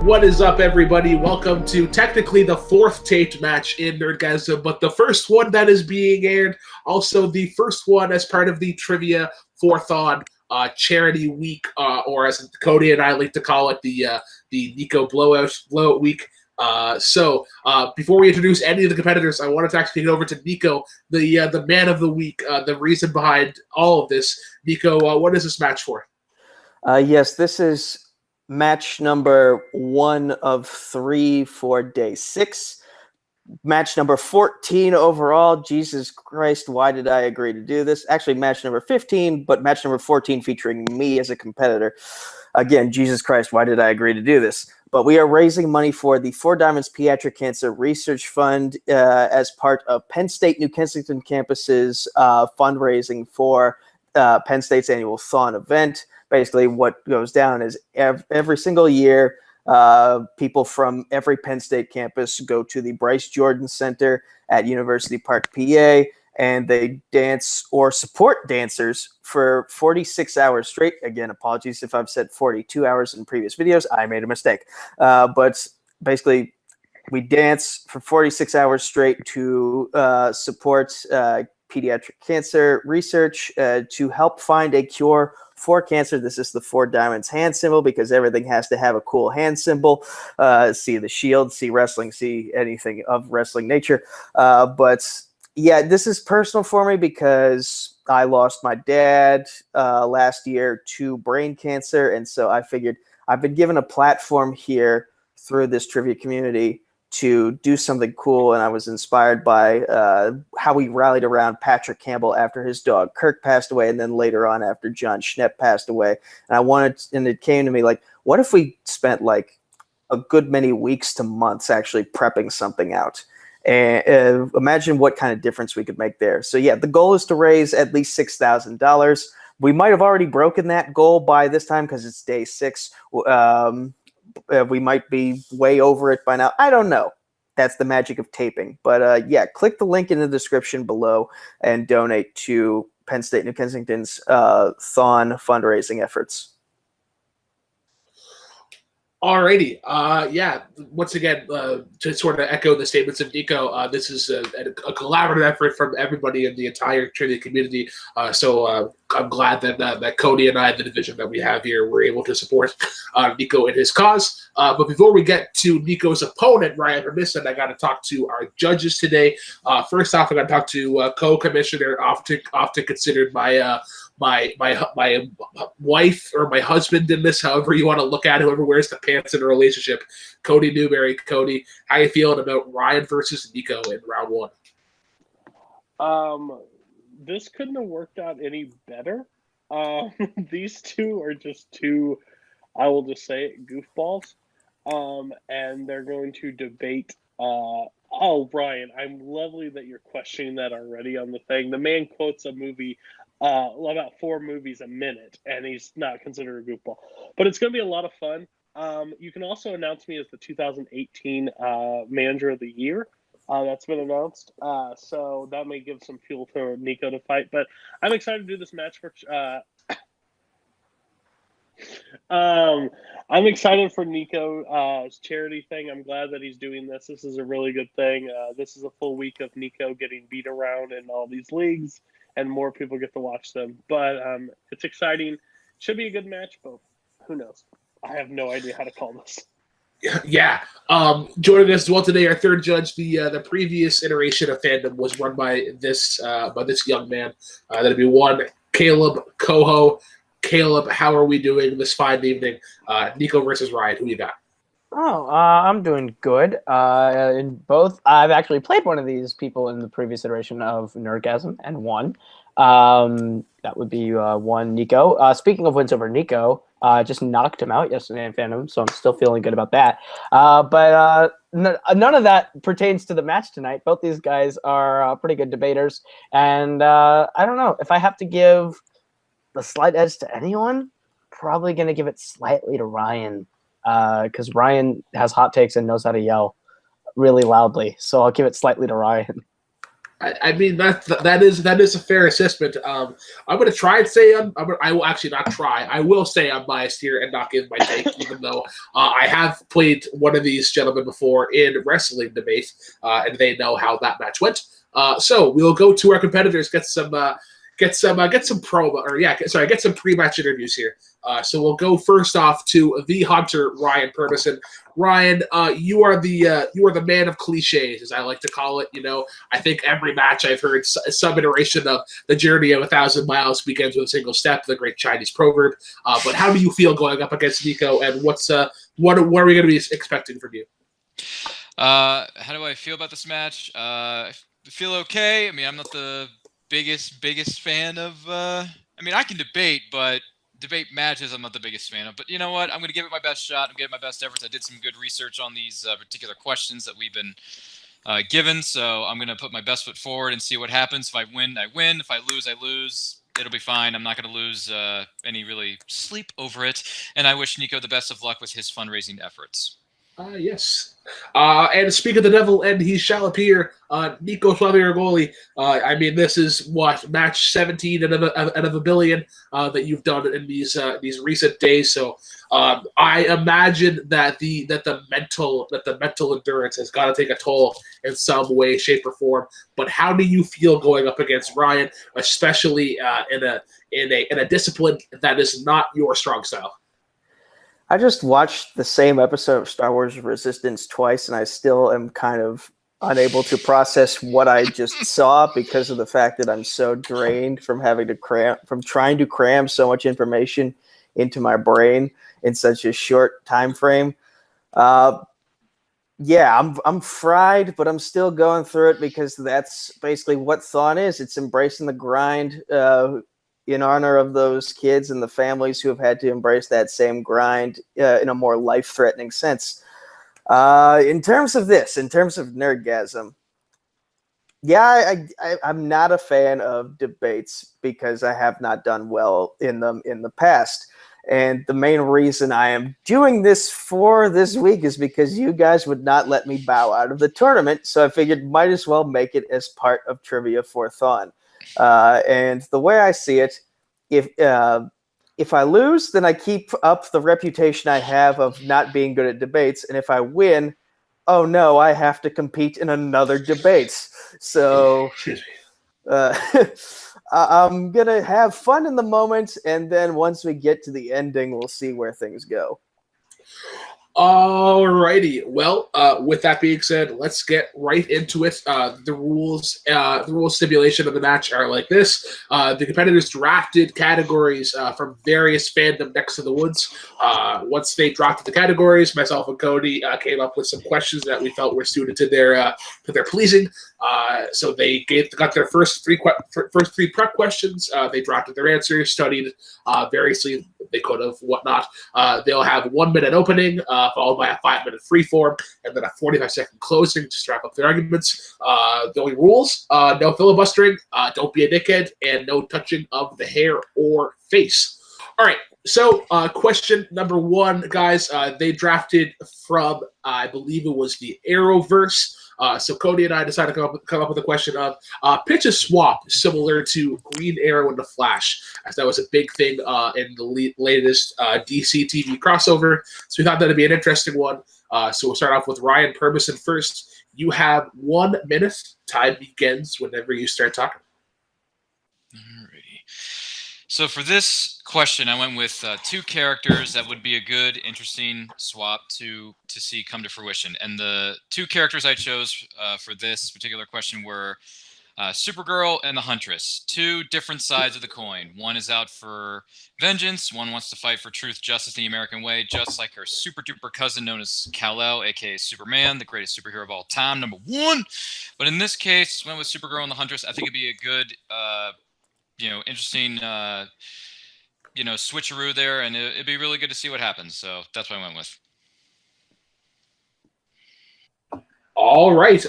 What is up, everybody? Welcome to technically the fourth taped match in Nerdgasm, but the first one that is being aired, also the first one as part of the Trivia Fourth-On Charity Week, or as Cody and I like to call it, the Nico Blowout Week. So before we introduce any of the competitors, I wanted to actually get over to Nico, the man of the week, the reason behind all of this. Nico, what is this match for? Yes, this is match number 1 of 3 for day 6. Match number 14 overall. Jesus Christ, why did I agree to do this? Actually, match number 15, but match number 14 featuring me as a competitor. Again, Jesus Christ, why did I agree to do this? But we are raising money for the Four Diamonds Pediatric Cancer Research Fund as part of Penn State New Kensington campus's fundraising for Penn State's annual Thon event. Basically, what goes down is every single year, people from every Penn State campus go to the Bryce Jordan Center at University Park, PA, and they dance or support dancers for 46 hours straight. Again, apologies if I've said 42 hours in previous videos. I made a mistake. But basically, we dance for 46 hours straight to support pediatric cancer research to help find a cure for cancer. This is the Four Diamonds hand symbol because everything has to have a cool hand symbol. See the shield, see wrestling, see anything of wrestling nature. But yeah, this is personal for me because I lost my dad last year to brain cancer. And so I figured I've been given a platform here through this trivia community to do something cool, and I was inspired by how we rallied around Patrick Campbell after his dog Kirk passed away, and then later on after John Schnepp passed away. And it came to me like, what if we spent like a good many weeks to months actually prepping something out? And imagine what kind of difference we could make there. So yeah, the goal is to raise at least $6,000. We might have already broken that goal by this time because it's day 6. We might be way over it by now. I don't know. That's the magic of taping. But yeah, click the link in the description below and donate to Penn State New Kensington's Thon fundraising efforts. Alrighty. Yeah, once again, to sort of echo the statements of Nico, this is a collaborative effort from everybody in the entire trivia community. So I'm glad that Cody and I, the division that we have here, were able to support Nico in his cause. But before we get to Nico's opponent, Ryan Permison, I got to talk to our judges today. First off, I got to talk to co-commissioner, often considered my wife or my husband in this, however you want to look at it, whoever wears the pants in a relationship, Cody Newberry. Cody, how you feeling about Ryan versus Nico in round 1? This couldn't have worked out any better. These two are just two, I will just say it, goofballs. And they're going to debate. Oh, Ryan, I'm lovely that you're questioning that already on the thing. The man quotes a movie, about 4 movies a minute, and he's not considered a goofball. But it's going to be a lot of fun. You can also announce me as the 2018 Manager of the Year. That's been announced. So that may give some fuel for Nico to fight. But I'm excited to do this match for... I'm excited for Nico's charity thing. I'm glad that he's doing this. This is a really good thing. This is a full week of Nico getting beat around in all these leagues, and more people get to watch them. But it's exciting. Should be a good match, but who knows? I have no idea how to call this. Yeah. Joining us as well today, our third judge. The previous iteration of Fandom was run by this young man. That'd be one Caleb Coho. Caleb, how are we doing this fine evening? Nico versus Ryan. Who you got? Oh, I'm doing good. In both, I've actually played one of these people in the previous iteration of Nerdgasm and won. That would be one Nico. Speaking of wins over Nico, just knocked him out yesterday in Fandom, so I'm still feeling good about that. But none of that pertains to the match tonight. Both these guys are pretty good debaters, and I don't know if I have to give the slight edge to anyone. Probably going to give it slightly to Ryan. Because Ryan has hot takes and knows how to yell really loudly. So I'll give it slightly to Ryan. I mean that is a fair assessment. I'm going to try and say I will actually not try. I will say I'm biased here and not give my take, even though I have played one of these gentlemen before in wrestling debate, and they know how that match went. So we'll go to our competitors, get some promo, or get some pre-match interviews here. So we'll go first off to the Hunter, Ryan Permison. Ryan, you are the man of cliches, as I like to call it. You know, I think every match I've heard some iteration of the journey of 1,000 miles begins with a single step, the great Chinese proverb. But how do you feel going up against Nico, and what are we going to be expecting from you? How do I feel about this match? I feel okay. I mean, I'm not the biggest fan of. I mean, I can debate, but debate matches I'm not the biggest fan of. But you know what? I'm going to give it my best shot. I'm giving my best efforts. I did some good research on these particular questions that we've been given, so I'm going to put my best foot forward and see what happens. If I win, I win. If I lose, I lose. It'll be fine. I'm not going to lose any really sleep over it. And I wish Nico the best of luck with his fundraising efforts. Yes. And speak of the devil, and he shall appear. Nico Regoli. I mean, this is what match 17 out of a billion that you've done in these recent days. So I imagine that the mental endurance has got to take a toll in some way, shape, or form. But how do you feel going up against Ryan, especially in a discipline that is not your strong style? I just watched the same episode of Star Wars Resistance twice, and I still am kind of unable to process what I just saw because of the fact that I'm so drained from trying to cram so much information into my brain in such a short time frame. I'm fried, but I'm still going through it because that's basically what Thawne is. It's embracing the grind in honor of those kids and the families who have had to embrace that same grind in a more life-threatening sense. In terms of Nerdgasm, I'm not a fan of debates because I have not done well in them in the past. And the main reason I am doing this for this week is because you guys would not let me bow out of the tournament. So I figured might as well make it as part of Trivia for Thawne. And the way I see it, if I lose, then I keep up the reputation I have of not being good at debates. And if I win, oh no, I have to compete in another debate. So I'm going to have fun in the moment. And then once we get to the ending, we'll see where things go. Alrighty. Well, with that being said, let's get right into it. The rules stipulation of the match are like this. The competitors drafted categories from various fandom necks of the woods. Once they drafted the categories, myself and Cody came up with some questions that we felt were suited to their pleasing. So they got their first three prep questions. They drafted their answers, studied variously they could have, whatnot. They'll have 1 minute opening, followed by a 5-minute freeform, and then a 45-second closing to strap up their arguments. The only rules: no filibustering, don't be a dickhead, and no touching of the hair or face. All right. So, question number 1, guys. They drafted from, I believe it was the Arrowverse. So Cody and I decided to come up with a question of pitch a swap similar to Green Arrow and the Flash, as that was a big thing in the latest DC TV crossover. So we thought that'd be an interesting one. So we'll start off with Ryan Permison first. You have 1 minute. Time begins whenever you start talking. Alrighty. So for this question, I went with 2 characters that would be a good, interesting swap to see come to fruition. And the 2 characters I chose for this particular question were Supergirl and the Huntress. 2 different sides of the coin. One is out for vengeance. One wants to fight for truth, justice, the American way, just like her super-duper cousin known as Kal-El, a.k.a. Superman, the greatest superhero of all time, number 1. But in this case, went with Supergirl and the Huntress. I think it'd be a good... interesting, switcheroo there, and it'd be really good to see what happens. So that's what I went with. All right.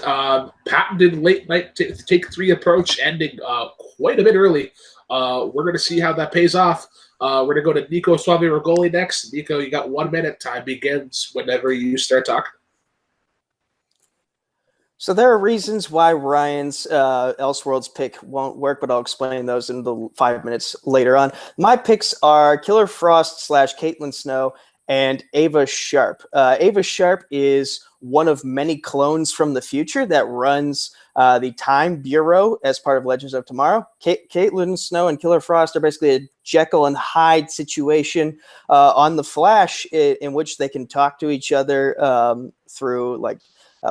Patented late night take 3 approach ending quite a bit early. We're going to see how that pays off. We're going to go to Nico Regoli next. Nico, you got 1 minute. Time begins whenever you start talking. So there are reasons why Ryan's Elseworlds pick won't work, but I'll explain those in the 5 minutes later on. My picks are Killer Frost / Caitlin Snow and Ava Sharp. Ava Sharp is one of many clones from the future that runs the Time Bureau as part of Legends of Tomorrow. Caitlin Snow and Killer Frost are basically a Jekyll and Hyde situation on the Flash in which they can talk to each other through like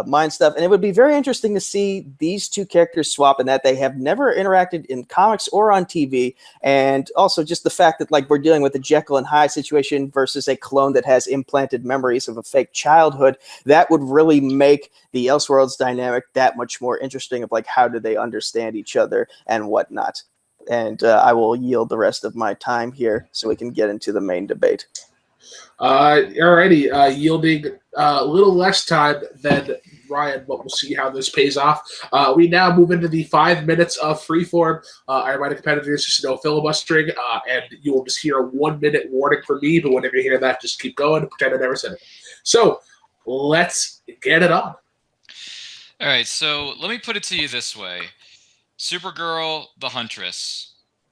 mind stuff. And it would be very interesting to see these two characters swap in that they have never interacted in comics or on TV. And also just the fact that like we're dealing with a Jekyll and Hyde situation versus a clone that has implanted memories of a fake childhood, that would really make the Elseworlds dynamic that much more interesting of like how do they understand each other and whatnot. And I will yield the rest of my time here so we can get into the main debate. Alrighty, yielding a little less time than Ryan, but we'll see how this pays off. We now move into the 5 minutes of freeform. I remind competitors just no filibustering, and you will just hear a 1 minute warning from me, but whenever you hear that, just keep going, pretend I never said it. So, let's get it on. All right, so let me put it to you this way. Supergirl, the Huntress.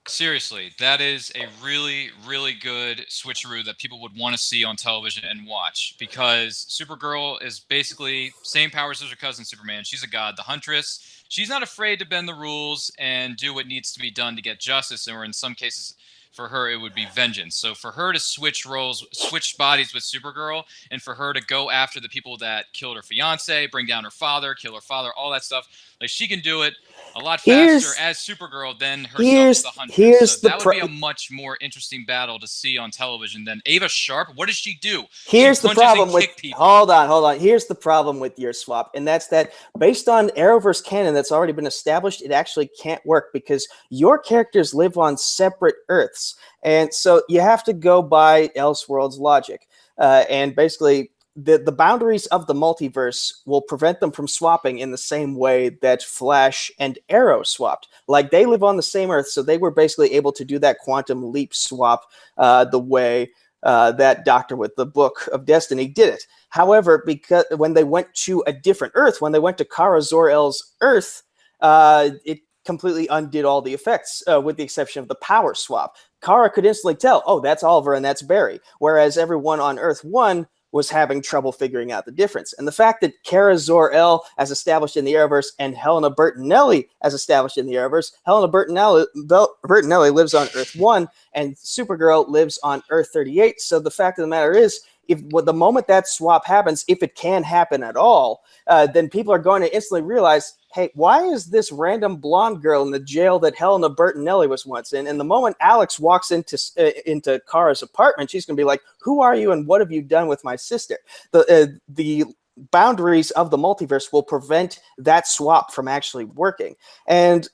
Seriously, that is a really, really good switcheroo that people would want to see on television and watch because Supergirl is basically same powers as her cousin Superman. She's a god. The Huntress, she's not afraid to bend the rules and do what needs to be done to get justice, or in some cases, for her, it would be vengeance. So for her to switch roles, switch bodies with Supergirl, and for her to go after the people that killed her fiance, bring down her father, kill her father, all that stuff, like she can do it a lot faster as Supergirl than herself as the Huntress. So that would be a much more interesting battle to see on television than Ava Sharp. What does she do? Here's the problem with hold on. Here's the problem with your swap, and that's that based on Arrowverse canon that's already been established, it actually can't work because your characters live on separate Earths, and so you have to go by Elseworlds logic, and basically. The boundaries of the multiverse will prevent them from swapping in the same way that Flash and Arrow swapped. Like, they live on the same Earth, so they were basically able to do that quantum leap swap the way that Doctor with the Book of Destiny did it. However, because when they went to a different Earth, when they went to Kara Zor-El's Earth, it completely undid all the effects, with the exception of the power swap. Kara could instantly tell, oh, that's Oliver and that's Barry, whereas everyone on Earth 1 was having trouble figuring out the difference. And the fact that Kara Zor-El, as established in the Arrowverse, and Helena Bertinelli, as established in the Arrowverse, Helena Bertinelli lives on Earth 1, and Supergirl lives on Earth 38. So the fact of the matter is, the moment that swap happens, if it can happen at all, then people are going to instantly realize, hey, why is this random blonde girl in the jail that Helena Bertinelli was once in? And the moment Alex walks into Kara's apartment, she's going to be like, who are you and what have you done with my sister? The boundaries of the multiverse will prevent that swap from actually working. And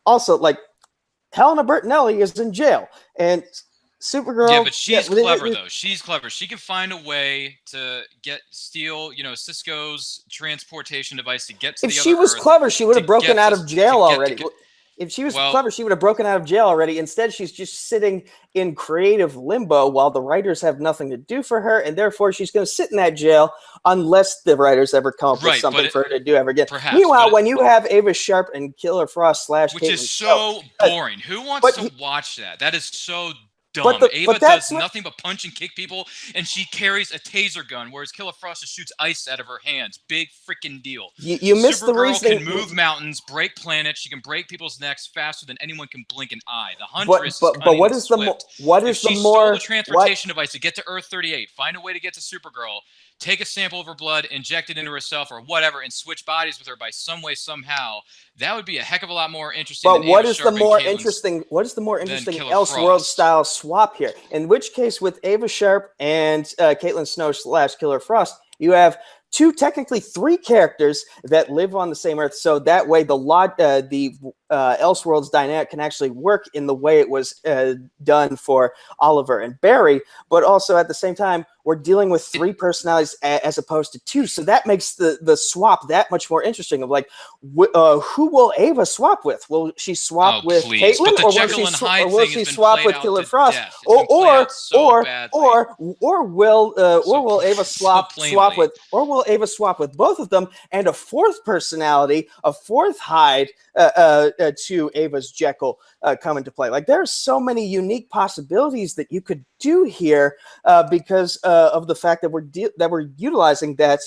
also, like, Helena Bertinelli is in jail, and Supergirl. Yeah, but she's clever though. She's clever. She can find a way to steal, Cisco's transportation device to get to the other Earth. If she was clever, she would have broken out of jail already. If she was clever, she would have broken out of jail already. Instead, she's just sitting in creative limbo while the writers have nothing to do for her, and therefore she's going to sit in that jail unless the writers ever come up with something for her to do ever again. Perhaps, meanwhile, when you have Ava Sharp and Killer Frost / which is so boring. Who wants to watch that? That is so dumb. Ava does nothing but punch and kick people, and she carries a taser gun, whereas Killer Frost just shoots ice out of her hands. Big freaking deal. You missed the reason. Supergirl can move mountains, break planets. She can break people's necks faster than anyone can blink an eye. The Huntress is cunning what is she stole the transportation device to get to Earth 38, find a way to get to Supergirl, take a sample of her blood, inject it into herself or whatever, and switch bodies with her by some way, somehow, that would be a heck of a lot more interesting. But what is the more interesting Elseworlds style swap here? In which case, with Ava Sharp and Caitlin Snow / Killer Frost, you have technically three characters that live on the same Earth. So that way, the Elseworlds dynamic can actually work in the way it was done for Oliver and Barry, but also at the same time, we're dealing with 3 personalities as opposed to 2. So that makes the swap that much more interesting of like, who will Ava swap with? Will she swap with please. Caitlin, The or Jekyll and Hyde will thing she has been swap played with out Killer to Frost? death. It's been played out so badly. Or will Ava so swap with both of them, and a 4th personality, a 4th Hyde to Ava's Jekyll come into play? Like, there's so many unique possibilities that you could do here because of the fact that we're utilizing that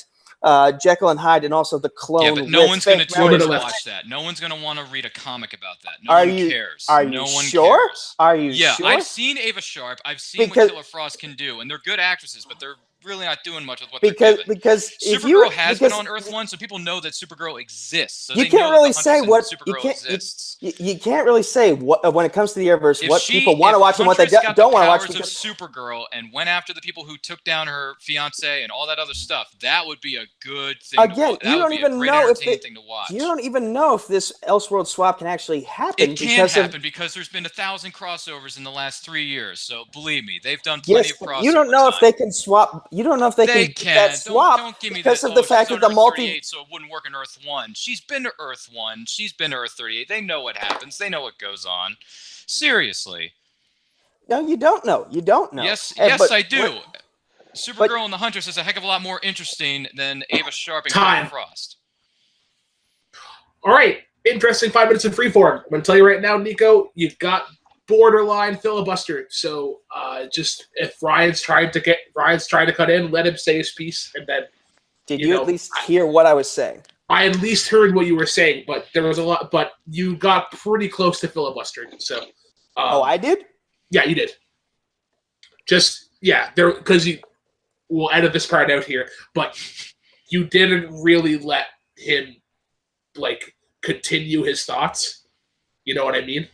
Jekyll and Hyde, and also the clone. Yeah, but no one's going to tune to memories. watch that. No one's going to want to read a comic about that. No Are one you- cares. are no you one sure? cares. Are you Yeah, sure? I've seen Ava Sharp. I've seen Because- what Killer Frost can do, and they're good actresses, but they're really not doing much with what they're given. Because if Supergirl has been on Earth 1, so people know that Supergirl exists. So you they can't know really that the say Huntress what and you Supergirl can't exists. you can't really say what when it comes to the universe If what people want to watch and what they Huntress got don't the want to watch. powers Because of Supergirl and went after the people who took down her fiance and all that other stuff, that would be a good thing. again, to watch. That would be a great entertaining thing to watch. you don't even know if this Elseworld swap can actually happen. It can happen because there's been 1,000 crossovers in the last 3 years. So believe me, they've done plenty of crossovers. you don't know if they can swap. You don't know if they can get that swap Don't give me because that. of the fact she's that on the Earth multi. 38, so it wouldn't work in Earth 1. She's been to Earth 1. She's been to Earth 38. They know what happens. They know what goes on. Seriously. No, you don't know. You don't know. Yes, But I do. Supergirl and the Huntress is a heck of a lot more interesting than Ava Sharp and Killer Frost. All right, interesting 5 minutes of freeform. I'm going to tell you right now, Nico, you've got borderline filibuster. So just if Ryan's trying to cut in, let him say his piece, and then. Did you at least hear what I was saying? I at least heard what you were saying, but there was a lot. But you got pretty close to filibustering. So. I did. Yeah, you did. Because we'll edit this part out here, but you didn't really let him continue his thoughts. You know what I mean?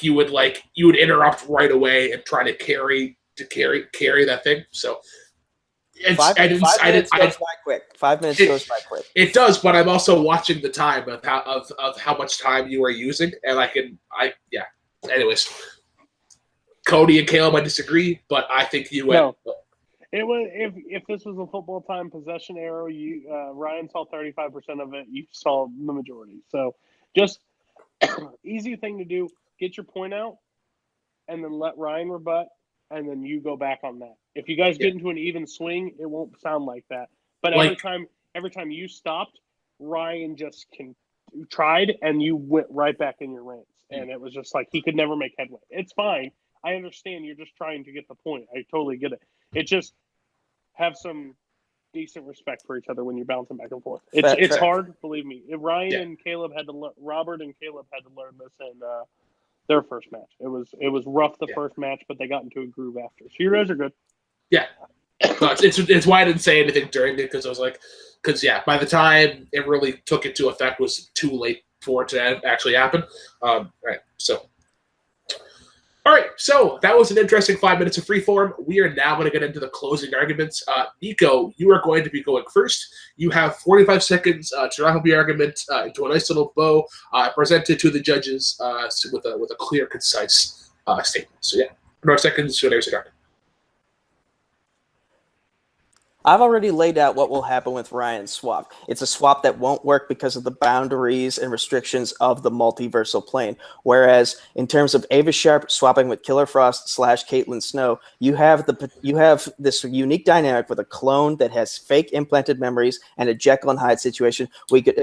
You would interrupt right away and try to carry that thing. So Five minutes goes by quick. 5 minutes goes by quick. It does, but I'm also watching the time of how much time you are using, and Anyways, Cody and Caleb, I disagree, but I think you went. No. It was if this was a football time possession arrow, Ryan saw 35% of it. You saw the majority. So just easy thing to do. Get your point out, and then let Ryan rebut, and then you go back on that. If you guys get into an even swing, it won't sound like that. But every time you stopped, Ryan just tried, and you went right back in your rants. And it was just like he could never make headway. It's fine. I understand you're just trying to get the point. I totally get it. It just have some decent respect for each other when you're bouncing back and forth. It's hard, believe me. Robert and Caleb had to learn this in their first match. It was rough the first match, but they got into a groove after. So you guys are good. Yeah. It's why I didn't say anything during it, because I was by the time it really took into effect was too late for it to actually happen. All right, so that was an interesting 5 minutes of freeform. We are now going to get into the closing arguments. Nico, you are going to be going first. You have 45 seconds to wrap up your argument into a nice little bow, presented to the judges with a clear, concise statement. So 45 seconds to there's your I've already laid out what will happen with Ryan's swap. It's a swap that won't work because of the boundaries and restrictions of the multiversal plane. Whereas in terms of Ava Sharp swapping with Killer Frost / Caitlin Snow, you have this unique dynamic with a clone that has fake implanted memories and a Jekyll and Hyde situation.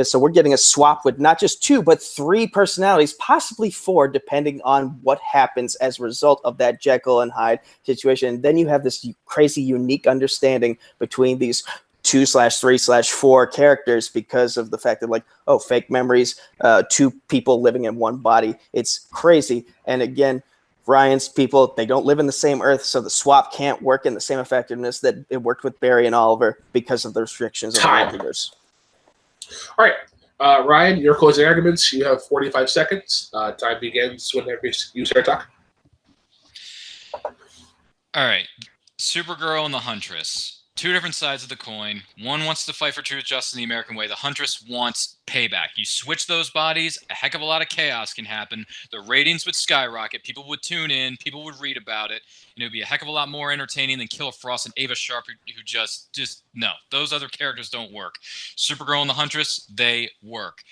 So we're getting a swap with not just 2, but 3 personalities, possibly 4, depending on what happens as a result of that Jekyll and Hyde situation. And then you have this crazy, unique understanding between these 2/3/4 characters because of the fact that fake memories, 2 people living in one body. It's crazy. And again, Ryan's people, they don't live in the same Earth, so the swap can't work in the same effectiveness that it worked with Barry and Oliver because of the restrictions of the multiverse. All right, Ryan, your closing arguments. You have 45 seconds. Time begins whenever you start talking. All right, Supergirl and the Huntress. two different sides of the coin. One wants to fight for truth, justice, and the American way. The Huntress wants payback. You switch those bodies, a heck of a lot of chaos can happen. The ratings would skyrocket. People would tune in. People would read about it. And it would be a heck of a lot more entertaining than Killer Frost and Ava Sharp, who just no. Those other characters don't work. Supergirl and the Huntress, they work.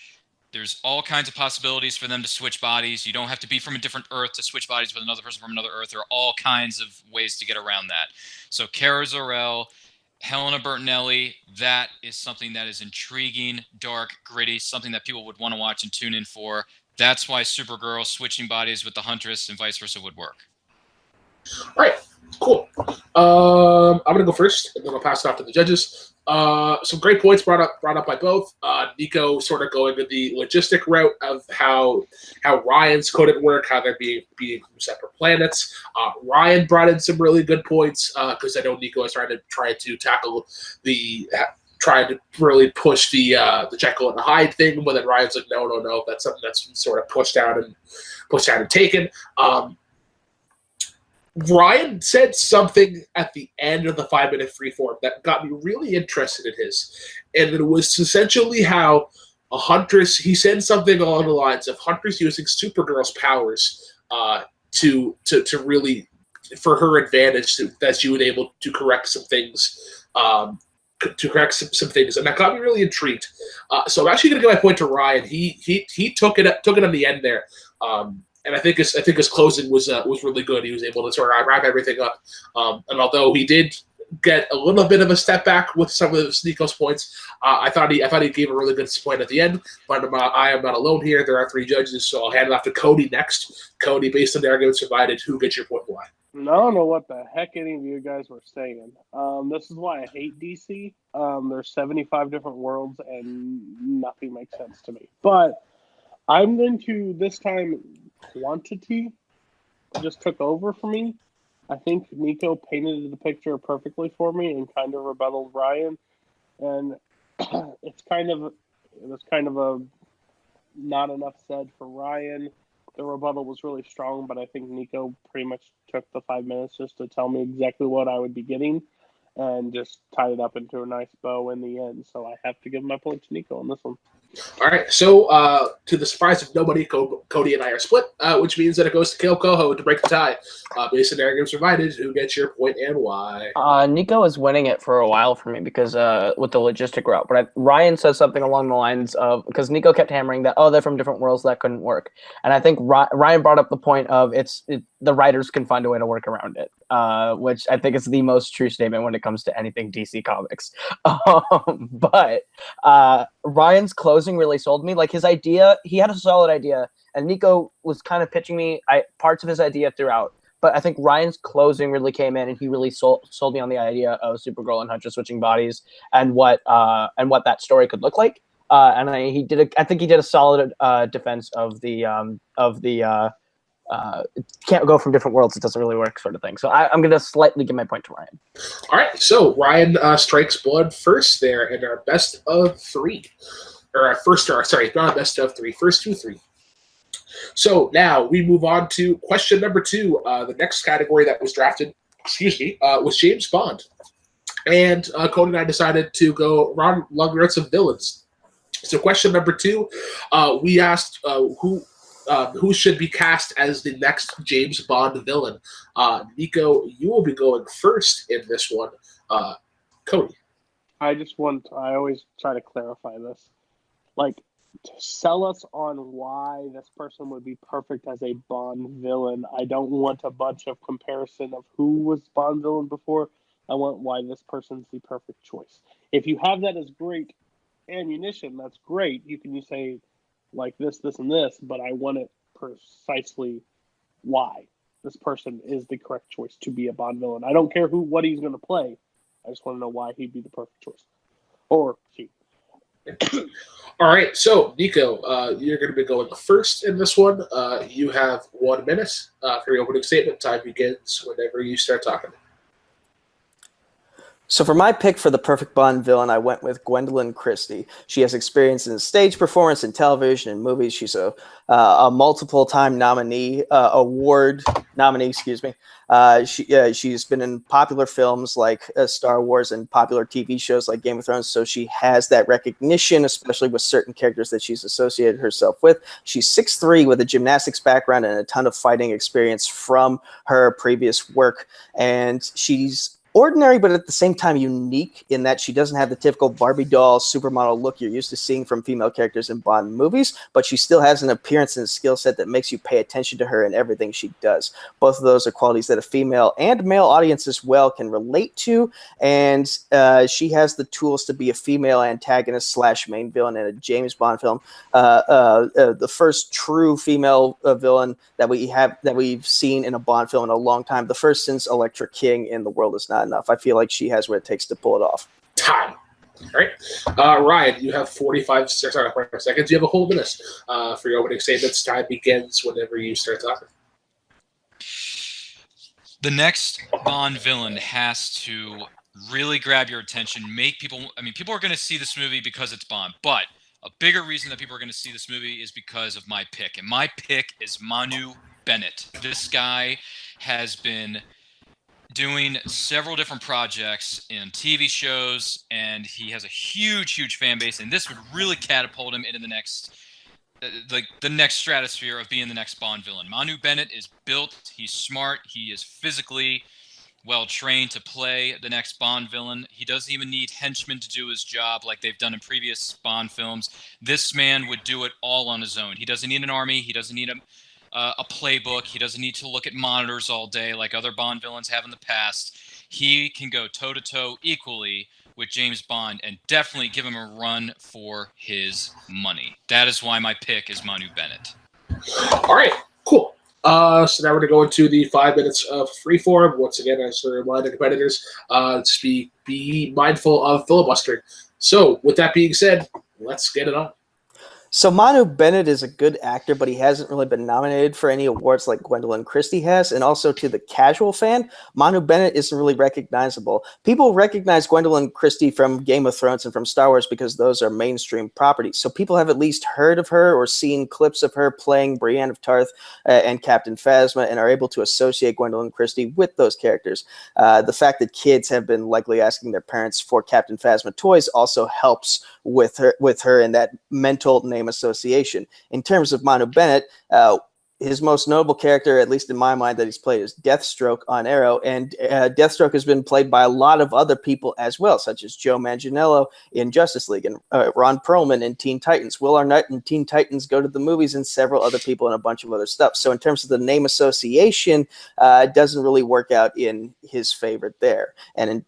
There's all kinds of possibilities for them to switch bodies. You don't have to be from a different Earth to switch bodies with another person from another Earth. There are all kinds of ways to get around that. So Kara Zor-El, Helena Bertinelli, that is something that is intriguing, dark, gritty, something that people would want to watch and tune in for. That's why Supergirl switching bodies with the Huntress and vice versa would work. All right, cool. I'm gonna go first, and then I'll pass it off to the judges. Some great points brought up by both. Nico sort of going to the logistic route of how Ryan's couldn't work, how they're being from separate planets. Ryan brought in some really good points because I know Nico is trying to tackle trying to really push the Jekyll and Hyde thing, but then Ryan's like, no, that's something that's sort of pushed out and taken. Ryan said something at the end of the 5-minute freeform that got me really interested in his. And it was essentially how a Huntress, he said something along the lines of Huntress using Supergirl's powers to really, for her advantage, that she was able to correct some things, some things. And that got me really intrigued. So I'm actually going to give my point to Ryan. He took it on the end there. And I think his closing was really good. He was able to sort of wrap everything up. And although he did get a little bit of a step back with some of Nico's points, I thought he gave a really good point at the end. But I am not alone here. There are 3 judges, so I'll hand it off to Cody next. Cody, based on the arguments provided, who gets your point and why? I don't know what the heck any of you guys were saying. This is why I hate DC. There's 75 different worlds, and nothing makes sense to me. But I'm going to, this time, quantity just took over for me. I think Nico painted the picture perfectly for me and kind of rebutted Ryan. And it's kind of a not enough said for Ryan. The rebuttal was really strong, but I think Nico pretty much took the 5 minutes just to tell me exactly what I would be getting and just tied it up into a nice bow in the end. So I have to give my point to Nico on this one. All right, so to the surprise of nobody, Cody and I are split, which means that it goes to Kale Coho to break the tie. Based on the arguments provided, who gets your point and why? Nico is winning it for a while for me because with the logistic route. But Ryan says something along the lines of, because Nico kept hammering that, they're from different worlds, that couldn't work. And I think Ryan brought up the point of the writers can find a way to work around it, which I think is the most true statement when it comes to anything DC Comics. But Ryan's closing really sold me. Like his idea, he had a solid idea, and Nico was kind of pitching me parts of his idea throughout. But I think Ryan's closing really came in, and he really sold me on the idea of Supergirl and Huntress switching bodies and what that story could look like. And I think he did a solid defense of the can't go from different worlds, it doesn't really work sort of thing. So I'm going to slightly give my point to Ryan. All right, so Ryan strikes blood first there in our best of 3. Or our first two, 3. So now we move on to question number 2. The next category that was drafted, was James Bond. And Cody and I decided to go around long routes of villains. So question number 2, we asked who should be cast as the next James Bond villain. Nico, you will be going first in this one. Cody. I always try to clarify this. Like, to sell us on why this person would be perfect as a Bond villain. I don't want a bunch of comparison of who was Bond villain before. I want why this person's the perfect choice. If you have that as great ammunition, that's great. You can say, like, this, and this, but I want it precisely why this person is the correct choice to be a Bond villain. I don't care what he's going to play. I just want to know why he'd be the perfect choice. Or she. All right, so Nico, you're going to be going first in this one. You have 1 minute for your opening statement. Time begins whenever you start talking. So for my pick for the perfect Bond villain, I went with Gwendolyn Christie. She has experience in stage performance, in television, and movies. She's a multiple-time nominee, award nominee, excuse me. She's been in popular films like Star Wars and popular TV shows like Game of Thrones, so she has that recognition, especially with certain characters that she's associated herself with. She's 6'3" with a gymnastics background and a ton of fighting experience from her previous work, and she's ordinary, but at the same time unique in that she doesn't have the typical Barbie doll supermodel look you're used to seeing from female characters in Bond movies, but she still has an appearance and a skill set that makes you pay attention to her in everything she does. Both of those are qualities that a female and male audience as well can relate to, and she has the tools to be a female antagonist / main villain in a James Bond film. The first true female villain that we've seen in a Bond film in a long time. The first since Electra King in The World Is Not Enough. I feel like she has what it takes to pull it off. Time. All right. Ryan, you have 45 seconds. You have a whole minute for your opening statements. Time begins whenever you start talking. The next Bond villain has to really grab your attention, make people... I mean, people are going to see this movie because it's Bond, but a bigger reason that people are going to see this movie is because of my pick. And my pick is Manu Bennett. This guy has been doing several different projects in TV shows, and he has a huge fan base, and this would really catapult him into the next the next stratosphere of being the next Bond villain. Manu Bennett is built, he's smart, he is physically well trained to play the next Bond villain. He doesn't even need henchmen to do his job like they've done in previous Bond films. This man would do it all on his own. He doesn't need an army, he doesn't need a playbook. He doesn't need to look at monitors all day like other Bond villains have in the past. He can go toe-to-toe equally with James Bond and definitely give him a run for his money. That is why my pick is Manu Bennett. All right, cool. So now we're going to go into the 5 minutes of freeform. Once again, I sort of remind the competitors to be mindful of filibustering. So with that being said, let's get it on. So Manu Bennett is a good actor, but he hasn't really been nominated for any awards like Gwendolyn Christie has. And also to the casual fan, Manu Bennett isn't really recognizable. People recognize Gwendolyn Christie from Game of Thrones and from Star Wars because those are mainstream properties. So people have at least heard of her or seen clips of her playing Brienne of Tarth and Captain Phasma and are able to associate Gwendolyn Christie with those characters. The fact that kids have been likely asking their parents for Captain Phasma toys also helps with her in that mental name association. In terms of Manu Bennett, his most notable character, at least in my mind, that he's played is Deathstroke on Arrow, and Deathstroke has been played by a lot of other people as well, such as Joe Manganiello in Justice League and Ron Perlman in Teen Titans. Will Arnett in Teen Titans go to the movies, and several other people and a bunch of other stuff. So in terms of the name association, it doesn't really work out in his favor there. And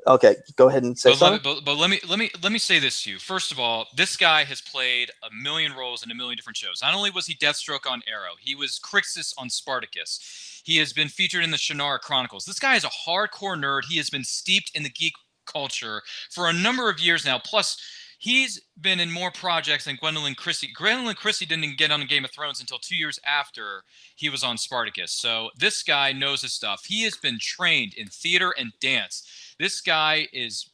okay, go ahead and say something. But let me say this to you. First of all, this guy has played a million roles in a million different shows. Not only was he Deathstroke on Arrow, he was Crixus on Spartacus. He has been featured in the Shannara Chronicles. This guy is a hardcore nerd. He has been steeped in the geek culture for a number of years now. Plus, he's been in more projects than Gwendolyn Christie. Gwendolyn Christie didn't even get on Game of Thrones until 2 years after he was on Spartacus. So this guy knows his stuff. He has been trained in theater and dance. This guy is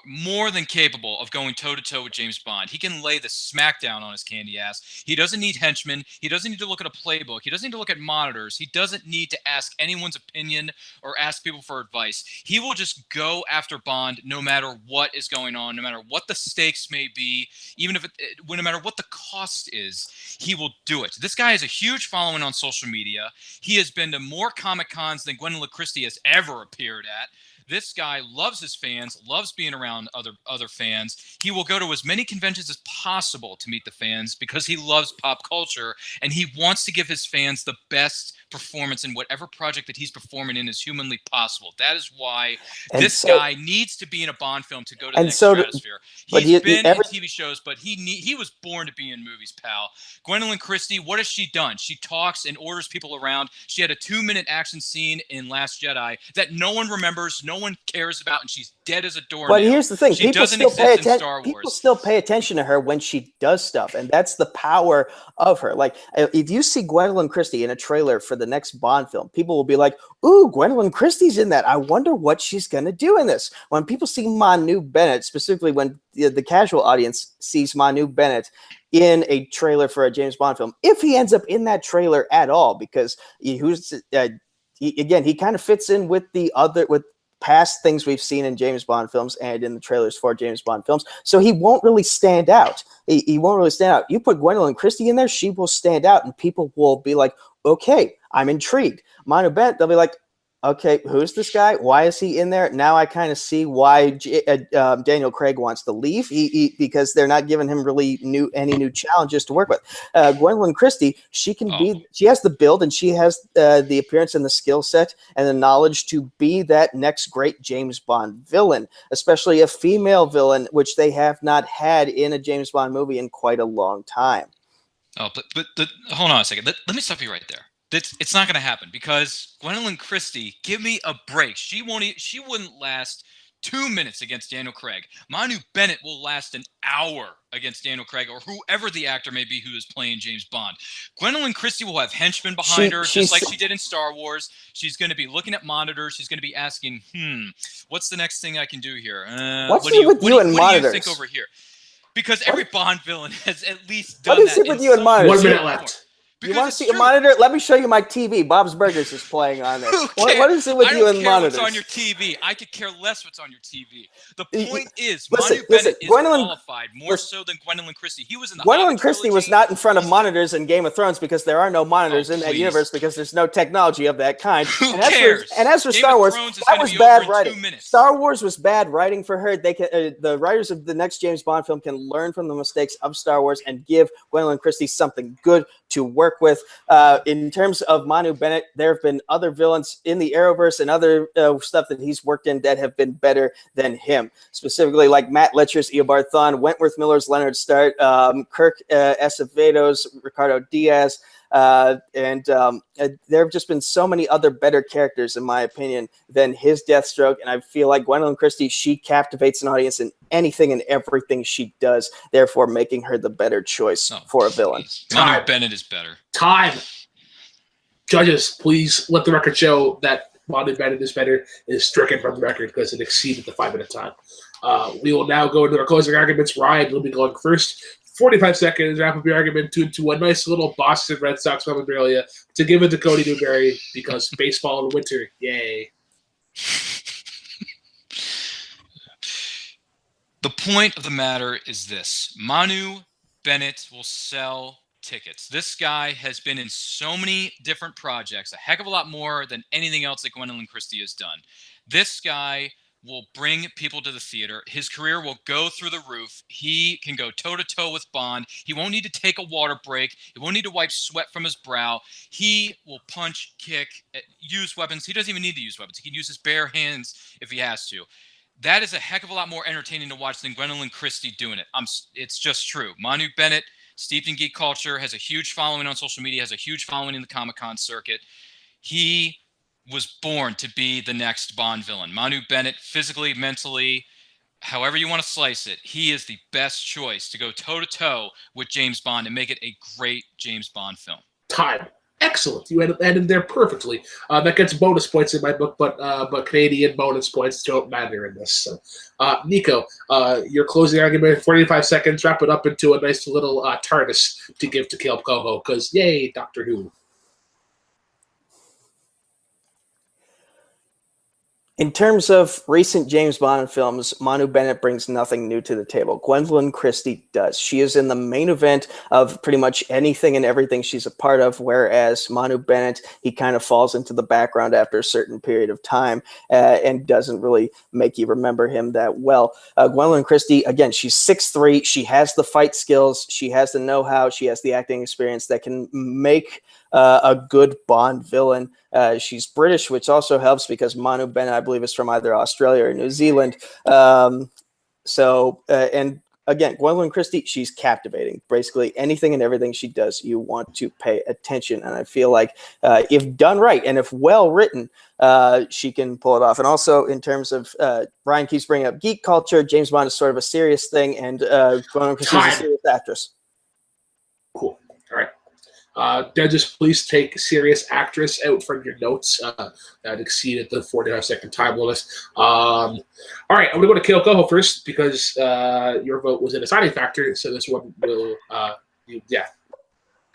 more than capable of going toe-to-toe with James Bond. He can lay the smackdown on his candy ass. He doesn't need henchmen. He doesn't need to look at a playbook. He doesn't need to look at monitors. He doesn't need to ask anyone's opinion or ask people for advice. He will just go after Bond no matter what is going on, no matter what the stakes may be, even if no matter what the cost is, he will do it. This guy has a huge following on social media. He has been to more Comic-Cons than Gwendolyn Christie has ever appeared at. This guy loves his fans, loves being around other fans. He will go to as many conventions as possible to meet the fans because he loves pop culture, and he wants to give his fans the best performance in whatever project that he's performing in as humanly possible. That is why this guy needs to be in a Bond film to go to the next stratosphere. He's been in TV shows, but he was born to be in movies, pal. Gwendolyn Christie, what has she done? She talks and orders people around. She had a 2-minute action scene in Last Jedi that no one remembers, no one cares about, and she's dead as a doornail. But here's the thing: people still pay attention to her when she does stuff, and that's the power of her. Like, if you see Gwendolyn Christie in a trailer for the next Bond film, people will be like, "Ooh, Gwendolyn Christie's in that. I wonder what she's going to do in this." When people see Manu Bennett, specifically when the casual audience sees Manu Bennett in a trailer for a James Bond film, if he ends up in that trailer at all, because he kind of fits in with past things we've seen in James Bond films and in the trailers for James Bond films. So he won't really stand out. He won't really stand out. You put Gwendolyn Christie in there, she will stand out, and people will be like, okay, I'm intrigued. Manu Bennett, they'll be like, okay, who's this guy? Why is he in there? Now I kind of see why Daniel Craig wants to leave, because they're not giving him really any new challenges to work with. Gwendolyn Christie, she has the build, and she has the appearance and the skill set and the knowledge to be that next great James Bond villain, especially a female villain, which they have not had in a James Bond movie in quite a long time. Oh, but hold on a second. Let me stop you right there. It's not going to happen, because Gwendolyn Christie, give me a break. She wouldn't last 2 minutes against Daniel Craig. Manu Bennett will last an hour against Daniel Craig, or whoever the actor may be who is playing James Bond. Gwendolyn Christie will have henchmen behind her, just like she did in Star Wars. She's going to be looking at monitors. She's going to be asking, what's the next thing I can do here? What do you think over here? Because every Bond villain has at least done that. What is it with you and monitors? 1 minute left. You want to see a monitor? Let me show you my TV. Bob's Burgers is playing on there. What is it with you and monitors? I don't care what's on your TV. I could care less what's on your TV. The point is, Manu Bennett is qualified more so than Gwendolyn Christie. He was in the Gwendolyn Christie was not in front of monitors in Game of Thrones, because there are no monitors in that universe, because there's no technology of that kind. Who cares? And as for Star Wars, that was bad writing. Star Wars was bad writing for her. The writers of the next James Bond film can learn from the mistakes of Star Wars and give Gwendolyn Christie something good to work with. In terms of Manu Bennett, there have been other villains in the Arrowverse and other stuff that he's worked in that have been better than him. Specifically, like Matt Letcher's Eobard Thawne, Wentworth Miller's Leonard Start, Kirk Acevedo's Ricardo Diaz, and there have just been so many other better characters, in my opinion, than his Deathstroke. And I feel like Gwendolyn Christie, she captivates an audience in anything and everything she does, therefore making her the better choice for a villain. Manu Bennett is better. Time. Judges, please let the record show that Manu Bennett is better is stricken from the record because it exceeded the 5-minute time. We will now go into our closing arguments. Ryan will be going first. 45 seconds, wrap up your argument to a nice little Boston Red Sox memorabilia to give it to Cody Newberry, because baseball in winter, yay. The point of the matter is this. Manu Bennett will sell tickets. This guy has been in so many different projects, a heck of a lot more than anything else that Gwendolyn Christie has done. This guy will bring people to the theater. His career will go through the roof. He can go toe-to-toe with Bond. He won't need to take a water break. He won't need to wipe sweat from his brow. He will punch, kick, use weapons. He doesn't even need to use weapons. He can use his bare hands if he has to. That is a heck of a lot more entertaining to watch than Gwendolyn Christie doing it. It's just true. Manu Bennett, steeped in geek culture, has a huge following on social media, has a huge following in the Comic-Con circuit. He was born to be the next Bond villain. Manu Bennett, physically, mentally, however you want to slice it, he is the best choice to go toe-to-toe with James Bond and make it a great James Bond film. Time. Excellent. You ended there perfectly. That gets bonus points in my book, but Canadian bonus points don't matter in this. So, Nico, your closing argument, 45 seconds, wrap it up into a nice little TARDIS to give to Caleb Coho, because yay, Doctor Who. In terms of recent James Bond films, Manu Bennett brings nothing new to the table. Gwendolyn Christie does. She is in the main event of pretty much anything and everything she's a part of, whereas Manu Bennett, he kind of falls into the background after a certain period of time and doesn't really make you remember him that well. Gwendolyn Christie, again, she's 6'3". She has the fight skills. She has the know-how. She has the acting experience that can make a good Bond villain. She's British, which also helps because Manu Bennett, I believe, is from either Australia or New Zealand. And again, Gwendolyn Christie, she's captivating. Basically, anything and everything she does, you want to pay attention. And I feel like if done right and if well written, she can pull it off. And also in terms of Ryan keeps bringing up geek culture, James Bond is sort of a serious thing, and Gwendolyn Christie is a serious actress. Cool. All right. Judges, please take serious actress out from your notes. That exceeded the 45-second time limit. All right, I'm going to go to Caleb Coho first because your vote was a deciding factor, so this one will Yeah.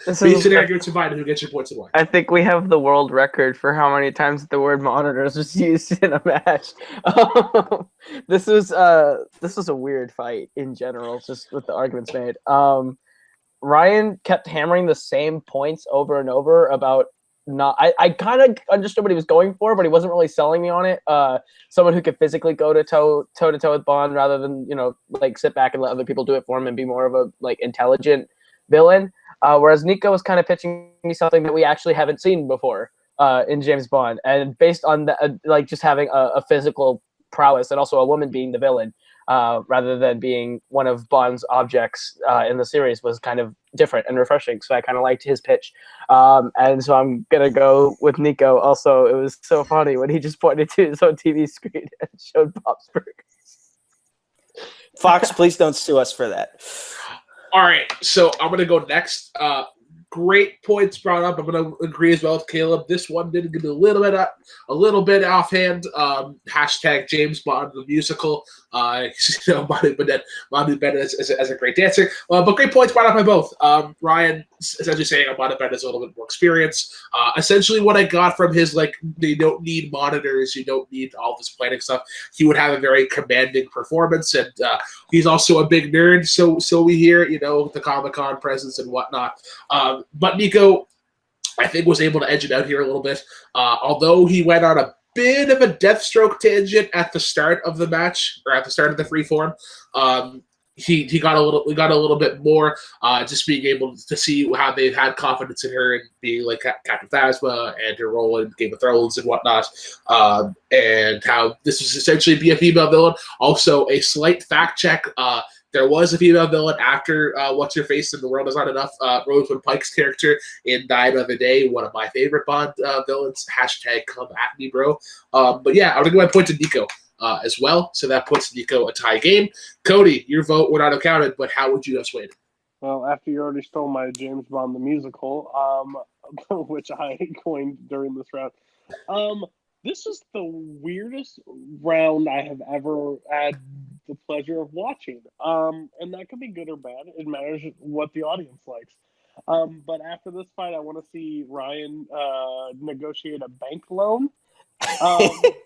This Based is, on arguments divided, who gets your points and why. I think we have the world record for how many times the word monitors was used in a match. This was a weird fight in general, just with the arguments made. Ryan kept hammering the same points over and over about not. I kind of understood what he was going for, but he wasn't really selling me on it. Someone who could physically go to toe to toe with Bond rather than like sit back and let other people do it for him and be more of a like intelligent villain. Whereas Nico was kind of pitching me something that we actually haven't seen before in James Bond, and based on the, like just having a physical prowess and also a woman being the villain. Rather than being one of Bond's objects in the series was kind of different and refreshing. So I kind of liked his pitch. And so I'm going to go with Nico. Also, it was so funny when he just pointed to his own TV screen and showed Bob's Burgers. Fox, please don't sue us for that. All right, so I'm going to go next. Great points brought up. I'm going to agree as well with Caleb. This one did get a little bit offhand. Hashtag James Bond the musical. Manu Bennett is a great dancer. But great points brought up by both. Ryan essentially saying Manu Bennett has a little bit more experience. Essentially, what I got from his you don't need monitors, you don't need all this planning stuff. He would have a very commanding performance, and he's also a big nerd. So we hear, the Comic-Con presence and whatnot. But Nico, I think, was able to edge it out here a little bit. Although he went on a bit of a Deathstroke tangent at the start of the match, or at the start of the freeform, he got a little bit more, just being able to see how they've had confidence in her and being like Captain Phasma and her role in Game of Thrones and whatnot, and how this was essentially be a female villain. Also, a slight fact check. There was a female villain after What's Your Face in The World Is Not Enough. Rosewood Pike's character in Die Another Day, one of my favorite Bond villains. Hashtag come at me, bro. But yeah, I'm going to give my point to Nico as well. So that puts Nico a tie game. Cody, your vote would not have counted, but how would you have swayed? Well, after you already stole my James Bond the musical, which I coined during this round, this is the weirdest round I have ever had the pleasure of watching. And that could be good or bad. It matters what the audience likes. But after this fight, I want to see Ryan negotiate a bank loan.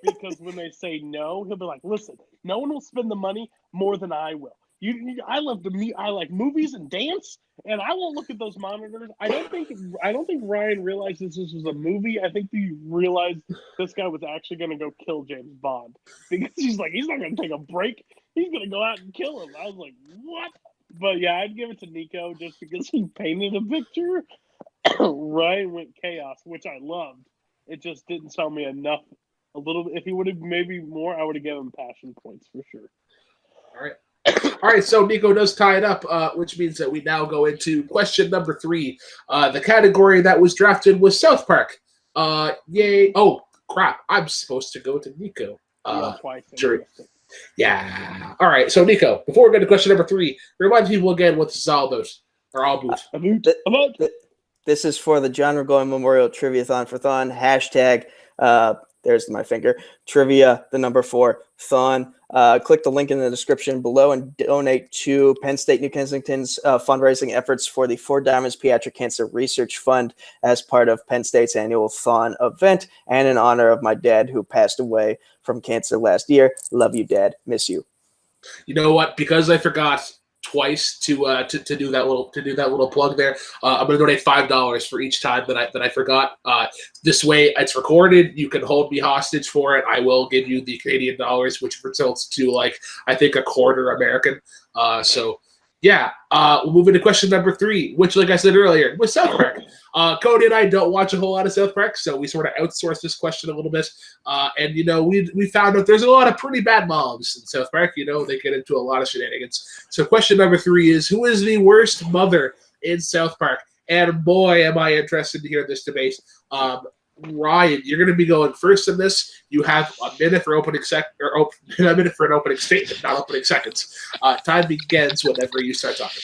Because when they say no, he'll be like, listen, no one will spend the money more than I will. I like movies and dance, and I won't look at those monitors. I don't think Ryan realizes this was a movie. I think he realized this guy was actually going to go kill James Bond, because he's not going to take a break. He's going to go out and kill him. I was like, what? But yeah, I'd give it to Nico just because he painted a picture. Ryan went chaos, which I loved. It just didn't sell me enough. A little. If he would have maybe more, I would have given him passion points for sure. All right. All right, so Nico does tie it up, which means that we now go into question number 3. The category that was drafted was South Park. Yay. Oh, crap. I'm supposed to go to Nico. Jury. Yeah. All right, so Nico, before we get to question number 3, remind people again what this is all about. Or all about. This is for the John Regoli Memorial Trivia-thon for Thon. Hashtag, there's my finger, trivia, the number 4, Thon. Click the link in the description below and donate to Penn State New Kensington's fundraising efforts for the 4 Diamonds Pediatric Cancer Research Fund as part of Penn State's annual Thon event, and in honor of my dad who passed away from cancer last year. Love you, Dad. Miss you. You know what? Because I forgot twice to do that little plug there. I'm gonna donate $5 for each time that I forgot. This way, it's recorded. You can hold me hostage for it. I will give you the Canadian dollars, which results to I think a quarter American. So yeah, we'll move into question number 3, which, like I said earlier, was South Park. Cody and I don't watch a whole lot of South Park, so we sort of outsourced this question a little bit. And we found out there's a lot of pretty bad moms in South Park. They get into a lot of shenanigans. So question number 3 is, who is the worst mother in South Park? And boy, am I interested to hear this debate. Ryan, you're going to be going first in this. You have a minute for opening a minute for an opening statement, not opening seconds. Time begins whenever you start talking.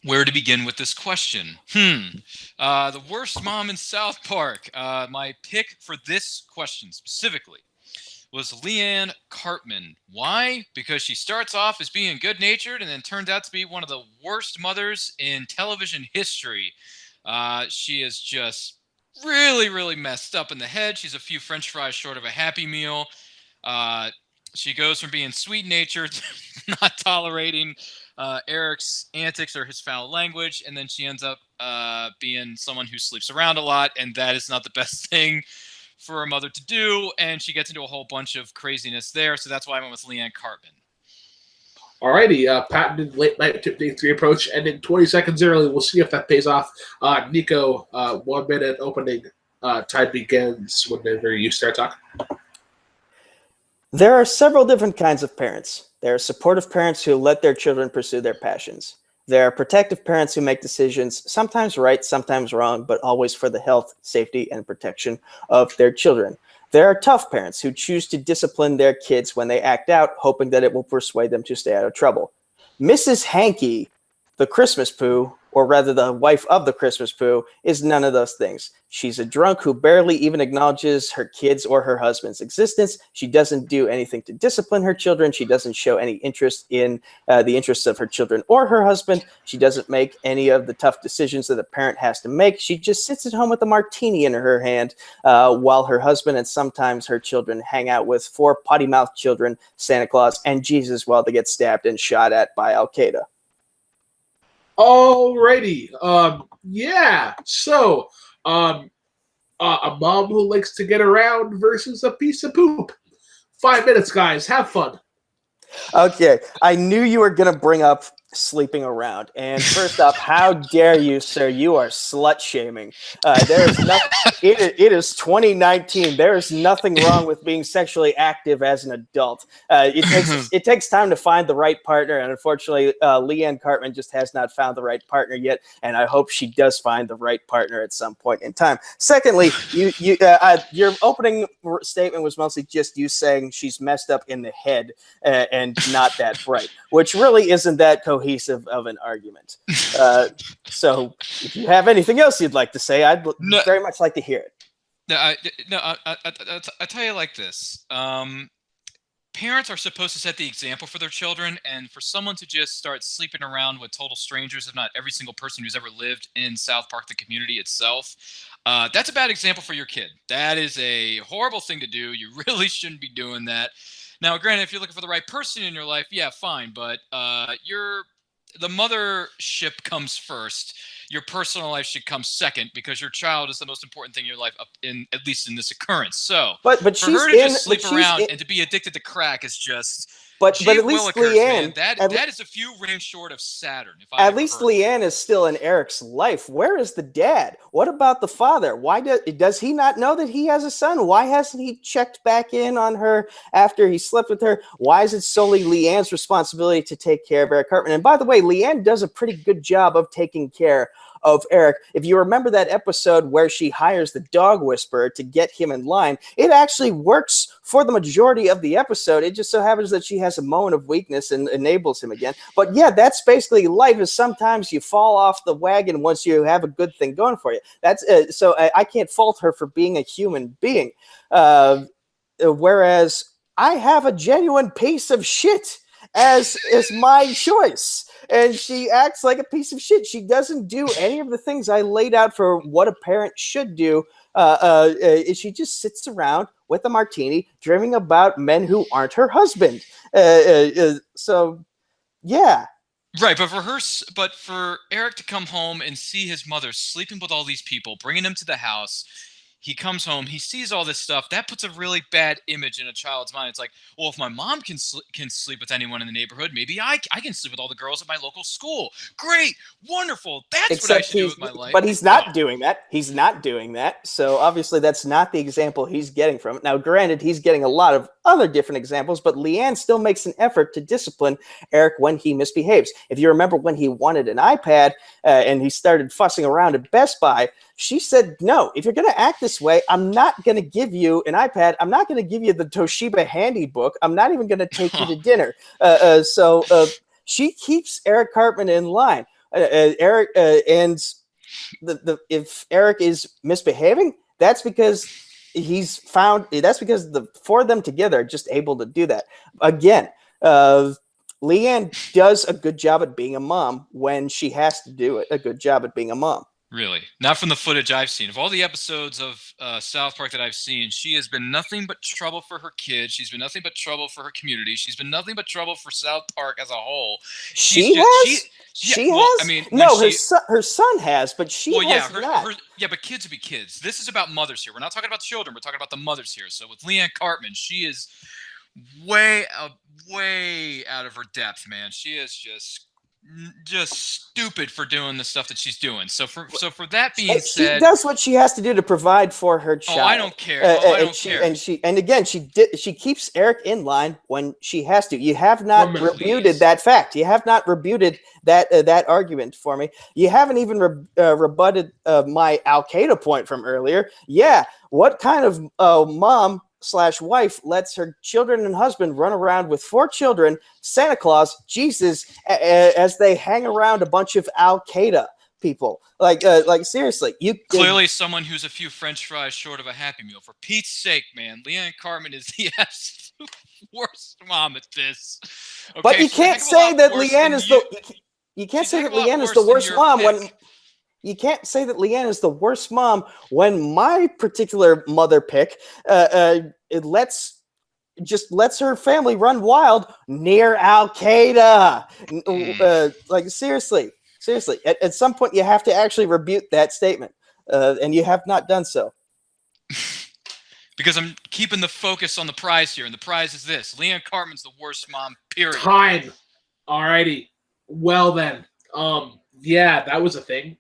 Where to begin with this question? The worst mom in South Park. My pick for this question specifically was Leanne Cartman. Why? Because she starts off as being good-natured and then turns out to be one of the worst mothers in television history. She is just really, really messed up in the head. She's a few French fries short of a Happy Meal. She goes from being sweet-natured to not tolerating Eric's antics or his foul language, and then she ends up being someone who sleeps around a lot, and that is not the best thing for a mother to do, and she gets into a whole bunch of craziness there, so that's why I went with Leanne Cartman. Alrighty, patented late night tip day 3 approach, ending 20 seconds early. We'll see if that pays off. Nico, 1 minute opening. Time begins whenever you start talking. There are several different kinds of parents. There are supportive parents who let their children pursue their passions. There are protective parents who make decisions, sometimes right, sometimes wrong, but always for the health, safety, and protection of their children. There are tough parents who choose to discipline their kids when they act out, hoping that it will persuade them to stay out of trouble. Mrs. Hankey, the Christmas poo, or rather the wife of the Christmas poo, is none of those things. She's a drunk who barely even acknowledges her kids' or her husband's existence. She doesn't do anything to discipline her children. She doesn't show any interest in the interests of her children or her husband. She doesn't make any of the tough decisions that a parent has to make. She just sits at home with a martini in her hand while her husband and sometimes her children hang out with 4 potty-mouthed children, Santa Claus, and Jesus while they get stabbed and shot at by Al-Qaeda. Alrighty. Yeah. So, a mom who likes to get around versus a piece of poop. 5 minutes, guys. Have fun. Okay. I knew you were going to bring up sleeping around. And first up, how dare you, sir? You are slut-shaming. There is nothing. It is 2019. There is nothing wrong with being sexually active as an adult. It takes time to find the right partner, and unfortunately, Leanne Cartman just has not found the right partner yet. And I hope she does find the right partner at some point in time. Secondly, your opening statement was mostly just you saying she's messed up in the head and not that bright, which really isn't that cohesive of an argument. So if you have anything else you'd like to say, I'd very much like to hear it. I tell you like this. Parents are supposed to set the example for their children, and for someone to just start sleeping around with total strangers, if not every single person who's ever lived in South Park, the community itself, that's a bad example for your kid. That is a horrible thing to do. You really shouldn't be doing that. Now, granted, if you're looking for the right person in your life, yeah, fine. But the mothership comes first. Your personal life should come second because your child is the most important thing in your life, at least in this occurrence. So, but for her to just sleep around and to be addicted to crack is just. But at least Leanne, man, that is a few rings short of Saturn. At least Leanne is still in Eric's life. Where is the dad? What about the father? Why does he not know that he has a son? Why hasn't he checked back in on her after he slept with her? Why is it solely Leanne's responsibility to take care of Eric Cartman? And by the way, Leanne does a pretty good job of taking care of Eric. If you remember that episode where she hires the dog whisperer to get him in line, it actually works for the majority of the episode. It just so happens that she has a moment of weakness and enables him again. But yeah, that's basically life, is sometimes you fall off the wagon once you have a good thing going for you. That's so I can't fault her for being a human being. Whereas I have a genuine piece of shit as my choice. And she acts like a piece of shit. She doesn't do any of the things I laid out for what a parent should do. She just sits around with a martini, dreaming about men who aren't her husband. So, yeah. Right, but for Eric to come home and see his mother sleeping with all these people, bringing them to the house. He comes home, he sees all this stuff. That puts a really bad image in a child's mind. It's like, well, if my mom can sleep with anyone in the neighborhood, maybe I can sleep with all the girls at my local school. Great, wonderful. That's what I should do with my life. But he's not doing that. He's not doing that. So obviously that's not the example he's getting from it. Now, granted, he's getting a lot of other different examples, but Leanne still makes an effort to discipline Eric when he misbehaves. If you remember when he wanted an iPad and he started fussing around at Best Buy, she said, no, if you're going to act this way, I'm not going to give you an iPad. I'm not going to give you the Toshiba Handy book. I'm not even going to take you to dinner. So she keeps Eric Cartman in line. Eric and if Eric is misbehaving, that's because he's found that's because the four of them together are just able to do that. Again, Leanne does a good job at being a mom when she has to do it. A good job at being a mom. Really, not from the footage I've seen. Of all the episodes of South Park that I've seen, she has been nothing but trouble for her kids. She's been nothing but trouble for her community. She's been nothing but trouble for South Park as a whole. She has. I mean, no, her son has, but she has not. But kids will be kids. This is about mothers here. We're not talking about children. We're talking about the mothers here. So with Leanne Cartman, she is way out of her depth, man. She is just stupid for doing the stuff that she's doing. So for that being said, she does what she has to do to provide for her child. I don't care. I don't care. And again, she keeps Eric in line when she has to. You have not refuted that fact. You have not refuted that argument for me. You haven't even rebutted my Al Qaeda point from earlier. Yeah, what kind of mom / wife lets her children and husband run around with 4 children, Santa Claus, Jesus, as they hang around a bunch of Al Qaeda people? Like seriously, clearly someone who's a few French fries short of a Happy Meal. For Pete's sake, man, Leanne Cartman is the absolute worst mom at this. Okay, but you can't say that Leanne is you can't say that Leanne is the worst mom when. You can't say that Leanne is the worst mom when my particular mother pick it lets her family run wild near Al Qaeda. Like seriously. At some point, you have to actually rebuke that statement, and you have not done so. Because I'm keeping the focus on the prize here, and the prize is this: Leanne Cartman's the worst mom. Period. Time. Alrighty. Well then, yeah, that was a thing.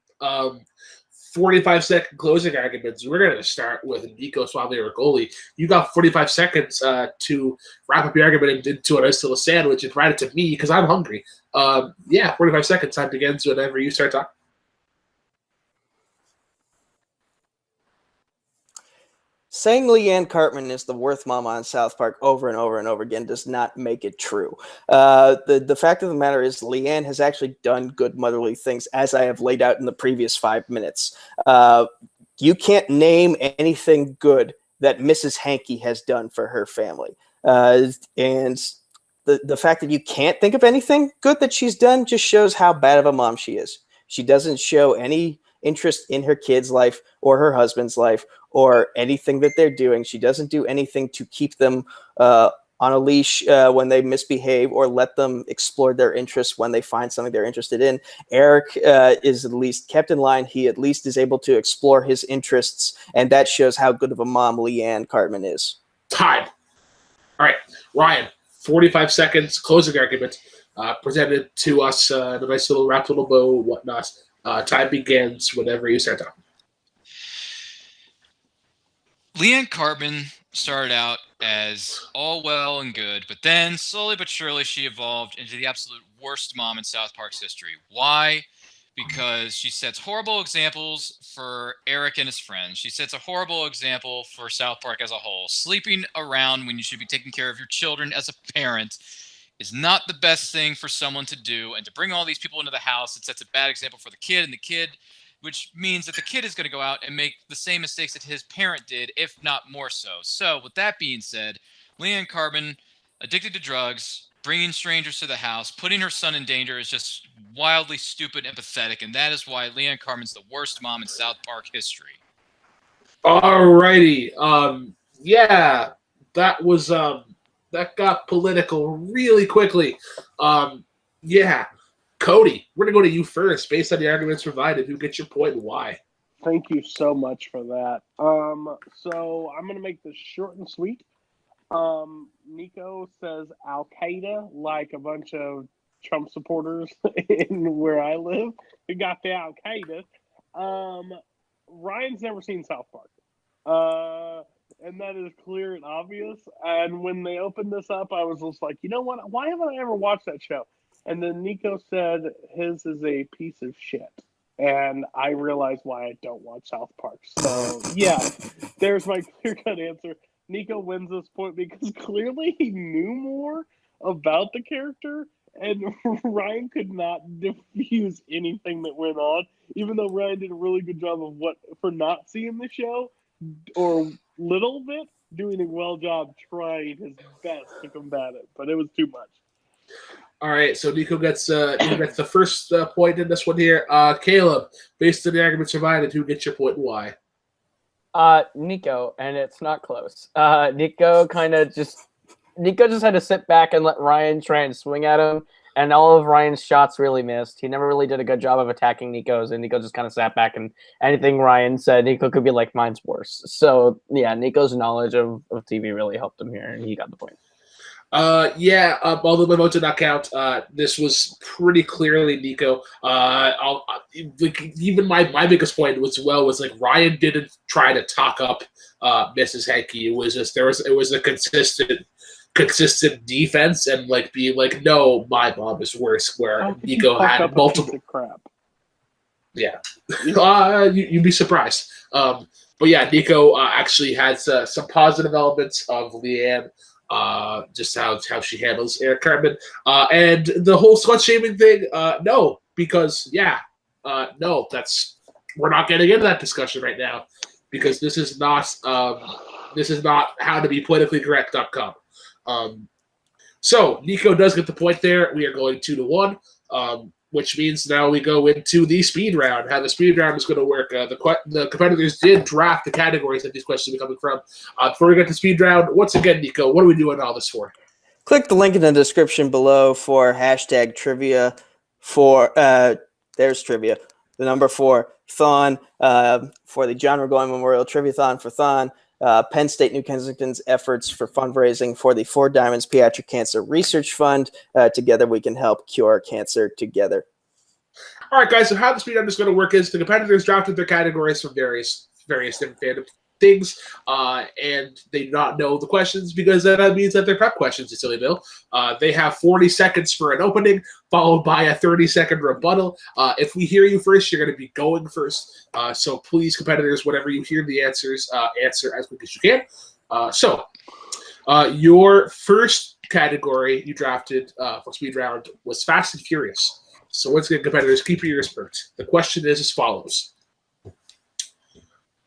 45-second closing arguments. We're going to start with Nico Regoli. You got 45 seconds to wrap up your argument into a nice little sandwich and write it to me because I'm hungry. 45 seconds. Time begins whenever you start talking. Saying Leanne Cartman is the worst mom on South Park over and over and over again does not make it true. The fact of the matter is Leanne has actually done good motherly things, as I have laid out in the previous 5 minutes. You can't name anything good that Mrs. Hankey has done for her family. And the fact that you can't think of anything good that she's done just shows how bad of a mom she is. She doesn't show any interest in her kid's life or her husband's life or anything that they're doing. She doesn't do anything to keep them on a leash when they misbehave or let them explore their interests when they find something they're interested in. Eric is at least kept in line. He at least is able to explore his interests, and that shows how good of a mom Leanne Cartman is. Time. All right, Ryan, 45 seconds, closing argument, presented to us in a nice little wrapped little bow, whatnot. Time begins whenever you start talking. Leanne Cartman started out as all well and good, but then slowly but surely she evolved into the absolute worst mom in South Park's history. Why? Because she sets horrible examples for Eric and his friends. She sets a horrible example for South Park as a whole. Sleeping around when you should be taking care of your children as a parent is not the best thing for someone to do. And to bring all these people into the house, it sets a bad example for the kid, and the kid, which means that the kid is going to go out and make the same mistakes that his parent did, if not more so. So with that being said, Leanne Cartman, addicted to drugs, bringing strangers to the house, putting her son in danger is just wildly stupid and pathetic. And that is why Leanne Cartman's the worst mom in South Park history. Alrighty. Yeah, that was, that got political really quickly. Yeah. Cody, we're going to go to you first. Based on the arguments provided, who gets your point and why? Thank you so much for that. So I'm going to make this short and sweet. Nico says Al Qaeda, like a bunch of Trump supporters in where I live who got the Al Qaeda. Ryan's never seen South Park. And that is clear and obvious. And when they opened this up, I was just like, you know what? Why haven't I ever watched that show? And then Nico said his is a piece of shit. And I realized why I don't watch South Park. So, yeah, there's my clear-cut answer. Nico wins this point because clearly he knew more about the character, and Ryan could not diffuse anything that went on, even though Ryan did a really good job of for not seeing the show or little bit doing a well job trying his best to combat it, but it was too much. All right, so Nico gets the first point in this one here. Caleb, based on the arguments provided, who gets your point and why? Nico, and it's not close. Nico just had to sit back and let Ryan try and swing at him, and all of Ryan's shots really missed. He never really did a good job of attacking Nico's, and Nico just kind of sat back, and anything Ryan said, Nico could be like, mine's worse. So, yeah, Nico's knowledge of TV really helped him here, and he got the point. Although my vote did not count, this was pretty clearly Nico. Even my biggest point was like Ryan didn't try to talk up Mrs. Henke. It was just it was a consistent defense and like being like, no, my mom is worse. Where Nico had multiple crap. Yeah, you'd be surprised. But yeah, Nico actually has some positive elements of Leanne. Just how she handles Eric Cartman. And the whole slut shaming thing, no, because no, we're not getting into that discussion right now because this is not how to be politically correct.com. So Nico does get the point there. We are going 2-1. Which means now we go into the speed round. How the speed round is going to work. The competitors did draft the categories that these questions are coming from. Before we get to speed round, once again, Nico, what are we doing all this for? Click the link in the description below for hashtag trivia for there's trivia. The number 4 Thon for the John Regoli Memorial Triviathon for Thon. Penn State New Kensington's efforts for fundraising for the 4 Diamonds Pediatric Cancer Research Fund. Together we can help cure cancer together. All right, guys, so how the speed round is going to work is the competitors drafted their categories from various different fandom things, and they do not know the questions because that means that they're prep questions, you silly Bill. They have 40 seconds for an opening, followed by a 30-second rebuttal. If we hear you first, you're going to be going first. So please, competitors, whenever you hear the answers, answer as quick as you can. So your first category you drafted for speed round was Fast and Furious. So once again, competitors, keep your ears perked. The question is as follows.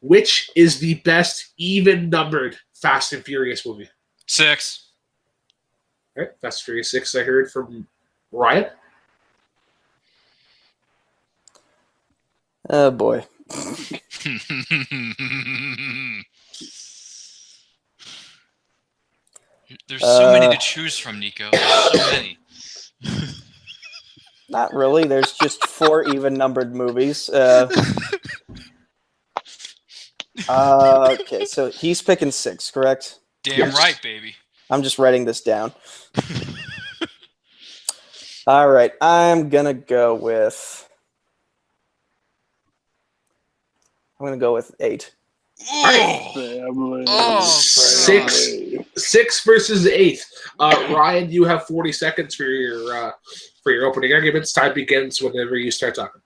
Which is the best even-numbered Fast and Furious movie? 6. All right, Fast and Furious 6, I heard from Ryan. Oh, boy. There's so many to choose from, Nico. There's so many. Not really. There's just 4 even-numbered movies. Okay, so he's picking 6, correct? Damn right, baby. I'm just writing this down. All right, I'm going to go with 8. Oh, 6 versus 8. Ryan, you have 40 seconds for your opening arguments. Time begins whenever you start talking.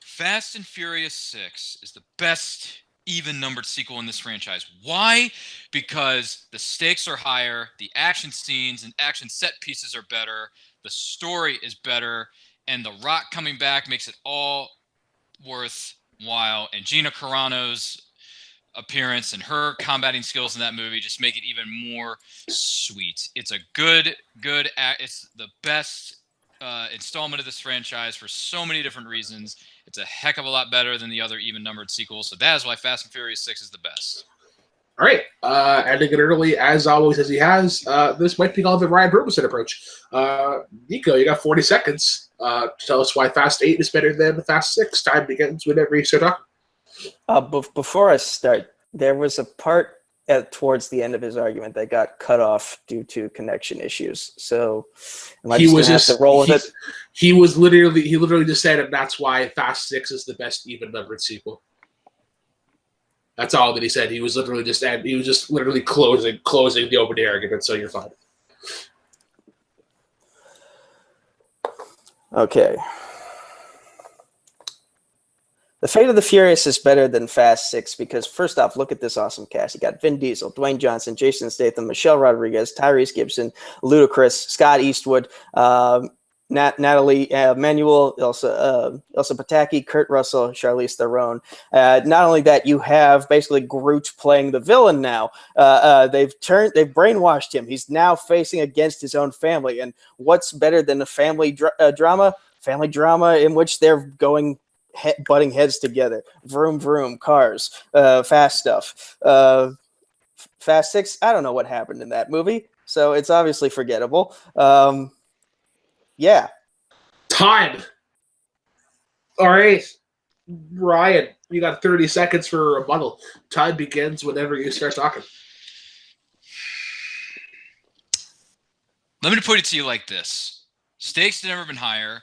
Fast and Furious 6 is the best even-numbered sequel in this franchise. Why? Because the stakes are higher, the action scenes and action set pieces are better, the story is better, and The Rock coming back makes it all worthwhile. And Gina Carano's appearance and her combating skills in that movie just make it even more sweet. It's a it's the best installment of this franchise for so many different reasons. It's a heck of a lot better than the other even-numbered sequels. So that is why Fast and Furious 6 is the best. All right. Ending it early, as always, as he has. This might be called the Ryan Permison approach. Nico, you got 40 seconds. Tell us why Fast 8 is better than Fast 6. Time begins whenever you start talking. Before I start, there was a part towards the end of his argument that got cut off due to connection issues. So am I just going to have to roll with it? He literally just said, and that's why Fast 6 is the best even-numbered sequel. That's all that he said. He was just literally closing the opening argument, so you're fine. Okay. The Fate of the Furious is better than Fast 6 because, first off, look at this awesome cast. You got Vin Diesel, Dwayne Johnson, Jason Statham, Michelle Rodriguez, Tyrese Gibson, Ludacris, Scott Eastwood, Natalie Manuel, Elsa Pataki, Kurt Russell, Charlize Theron. Not only that, you have basically Groot playing the villain now. They've brainwashed him. He's now facing against his own family. And what's better than a family drama? Family drama in which they're going butting heads together. Vroom vroom, cars, fast stuff. Fast 6. I don't know what happened in that movie, so it's obviously forgettable. Yeah. Time. All right. Ryan, you got 30 seconds for a rebuttal. Time begins whenever you start talking. Let me put it to you like this. Stakes have never been higher.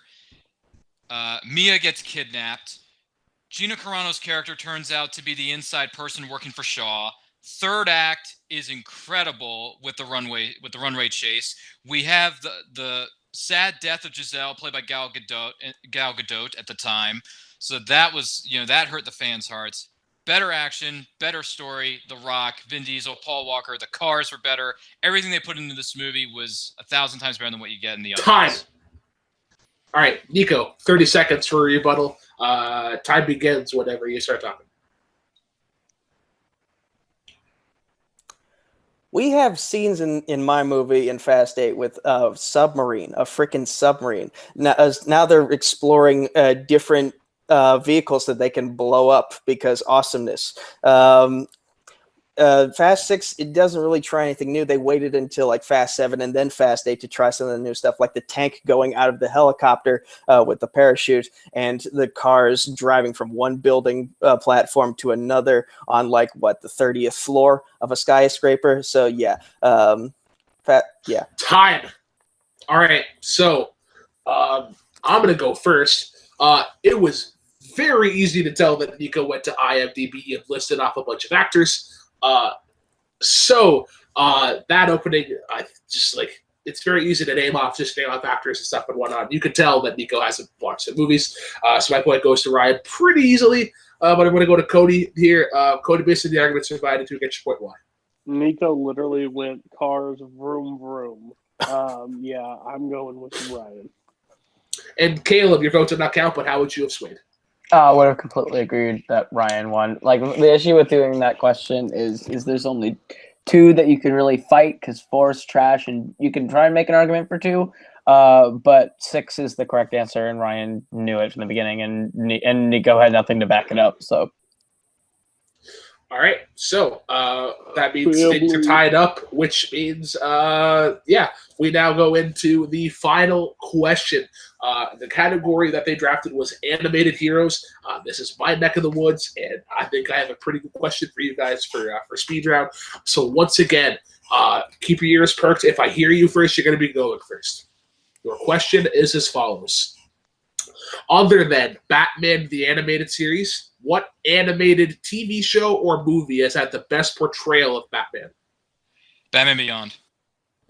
Mia gets kidnapped. Gina Carano's character turns out to be the inside person working for Shaw. Third act is incredible with the runway chase. We have the sad death of Giselle, played by Gal Gadot at the time. So that was, that hurt the fans' hearts. Better action, better story. The Rock, Vin Diesel, Paul Walker, the cars were better. Everything they put into this movie was 1,000 times better than what you get in the other Time. ones. All right, Nico, 30 seconds for a rebuttal. Time begins whenever you start talking. We have scenes in my movie in Fast 8 with a submarine, a freaking submarine. Now they're exploring different vehicles that they can blow up because awesomeness. Fast 6, it doesn't really try anything new. They waited until like Fast 7 and then Fast 8 to try some of the new stuff, like the tank going out of the helicopter with the parachute and the cars driving from one building platform to another on like the 30th floor of a skyscraper. So yeah, yeah. Time. All right, so I'm gonna go first. It was very easy to tell that Nico went to IMDb and listed off a bunch of actors. That opening, it's very easy to name off actors and stuff and whatnot. You can tell that Nico hasn't watched the movies. So my point goes to Ryan pretty easily. But I'm going to go to Cody here. Cody, basically the argument's divided to get your point why. Nico literally went cars vroom vroom. Yeah, I'm going with Ryan. And Caleb, your vote did not count, but how would you have swayed? I would have completely agreed that Ryan won. Like, the issue with doing that question is there's only two that you can really fight because 4 is trash, and you can try and make an argument for 2. But 6 is the correct answer, and Ryan knew it from the beginning, and Nico had nothing to back it up. So, all right, so that means things are tied up, which means we now go into the final question. The category that they drafted was animated heroes. This is my neck of the woods, and I think I have a pretty good question for you guys for speed round. So once again, keep your ears perked. If I hear you first, you're going to be going first. Your question is as follows. Other than Batman the Animated Series, what animated TV show or movie has had the best portrayal of Batman? Batman Beyond.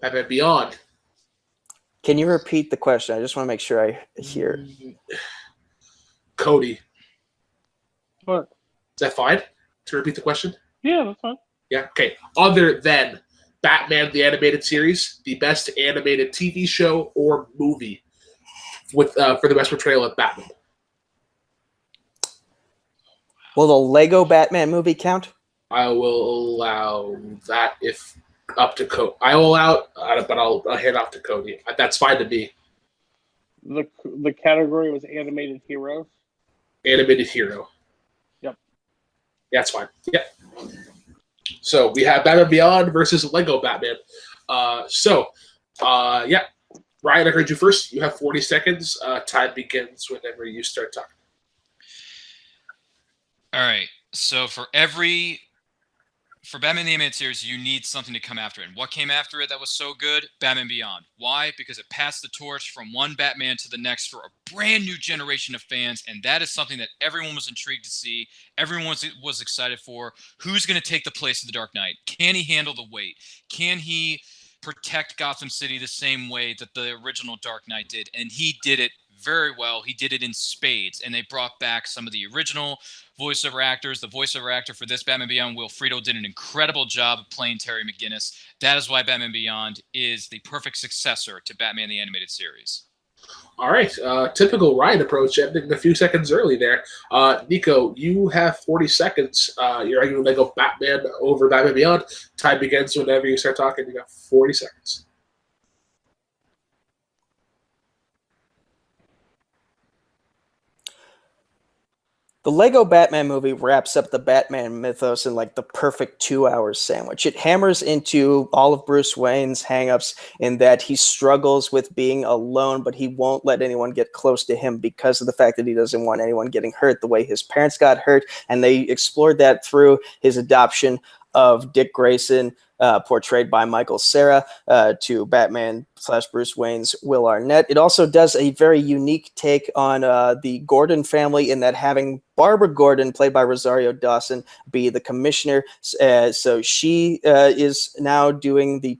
Batman Beyond. Can you repeat the question? I just want to make sure I hear. Cody. What? Is that fine to repeat the question? Yeah, that's fine. Yeah, okay. Other than Batman the Animated Series, the best animated TV show or movie with for the best portrayal of Batman? Will the Lego Batman movie count? I will allow that if up to Cody. I will allow, but I'll hand off to Cody. That's fine to me. The category was animated heroes. Animated hero. Yep. Yeah, that's fine. Yep. So we have Batman Beyond versus Lego Batman. Ryan, I heard you first. You have 40 seconds. Time begins whenever you start talking. All right. So for Batman the Animated Series, you need something to come after it. And what came after it that was so good? Batman Beyond. Why? Because it passed the torch from one Batman to the next for a brand new generation of fans, and that is something that everyone was intrigued to see. Everyone was excited for. Who's going to take the place of the Dark Knight? Can he handle the weight? Can he protect Gotham City the same way that the original Dark Knight did? And he did it very well. He did it in spades, and they brought back some of the original voiceover actors. The voiceover actor for this Batman Beyond, Will Friedle, did an incredible job of playing Terry McGinnis. That is why Batman Beyond is the perfect successor to Batman the Animated Series. All right, typical Ryan approach, ending a few seconds early there. Nico, you have 40 seconds. You're going to go Batman over Batman Beyond. Time begins whenever you start talking. You got 40 seconds. The Lego Batman movie wraps up the Batman mythos in like the perfect 2-hour sandwich. It hammers into all of Bruce Wayne's hangups in that he struggles with being alone, but he won't let anyone get close to him because of the fact that he doesn't want anyone getting hurt the way his parents got hurt. And they explored that through his adoption of Dick Grayson, portrayed by Michael Cera, to Batman / Bruce Wayne's Will Arnett. It also does a very unique take on the Gordon family in that having Barbara Gordon, played by Rosario Dawson, be the commissioner. So she is now doing the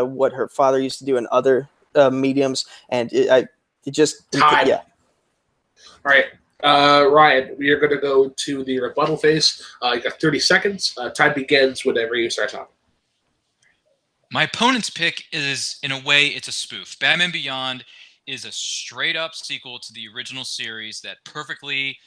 what her father used to do in other mediums, and it just Time. Yeah. All right. Ryan, we are going to go to the rebuttal phase. You got 30 seconds. Time begins whenever you start talking. My opponent's pick is, in a way, it's a spoof. Batman Beyond is a straight-up sequel to the original series that perfectly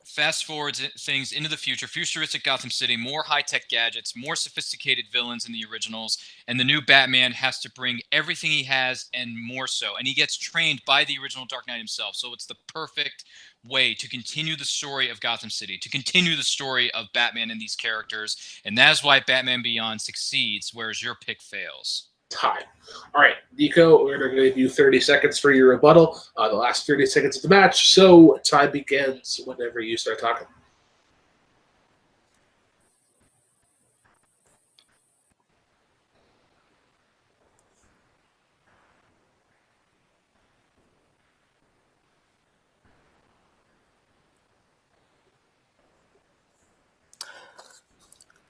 fast forwards things into the future, futuristic Gotham City, more high-tech gadgets, more sophisticated villains in the originals, and the new Batman has to bring everything he has and more so. And he gets trained by the original Dark Knight himself, so it's the perfect way to continue the story of Gotham City, to continue the story of Batman and these characters, and that is why Batman Beyond succeeds, whereas your pick fails. Time. All right, Nico, we're going to give you 30 seconds for your rebuttal. The last 30 seconds of the match, so time begins whenever you start talking.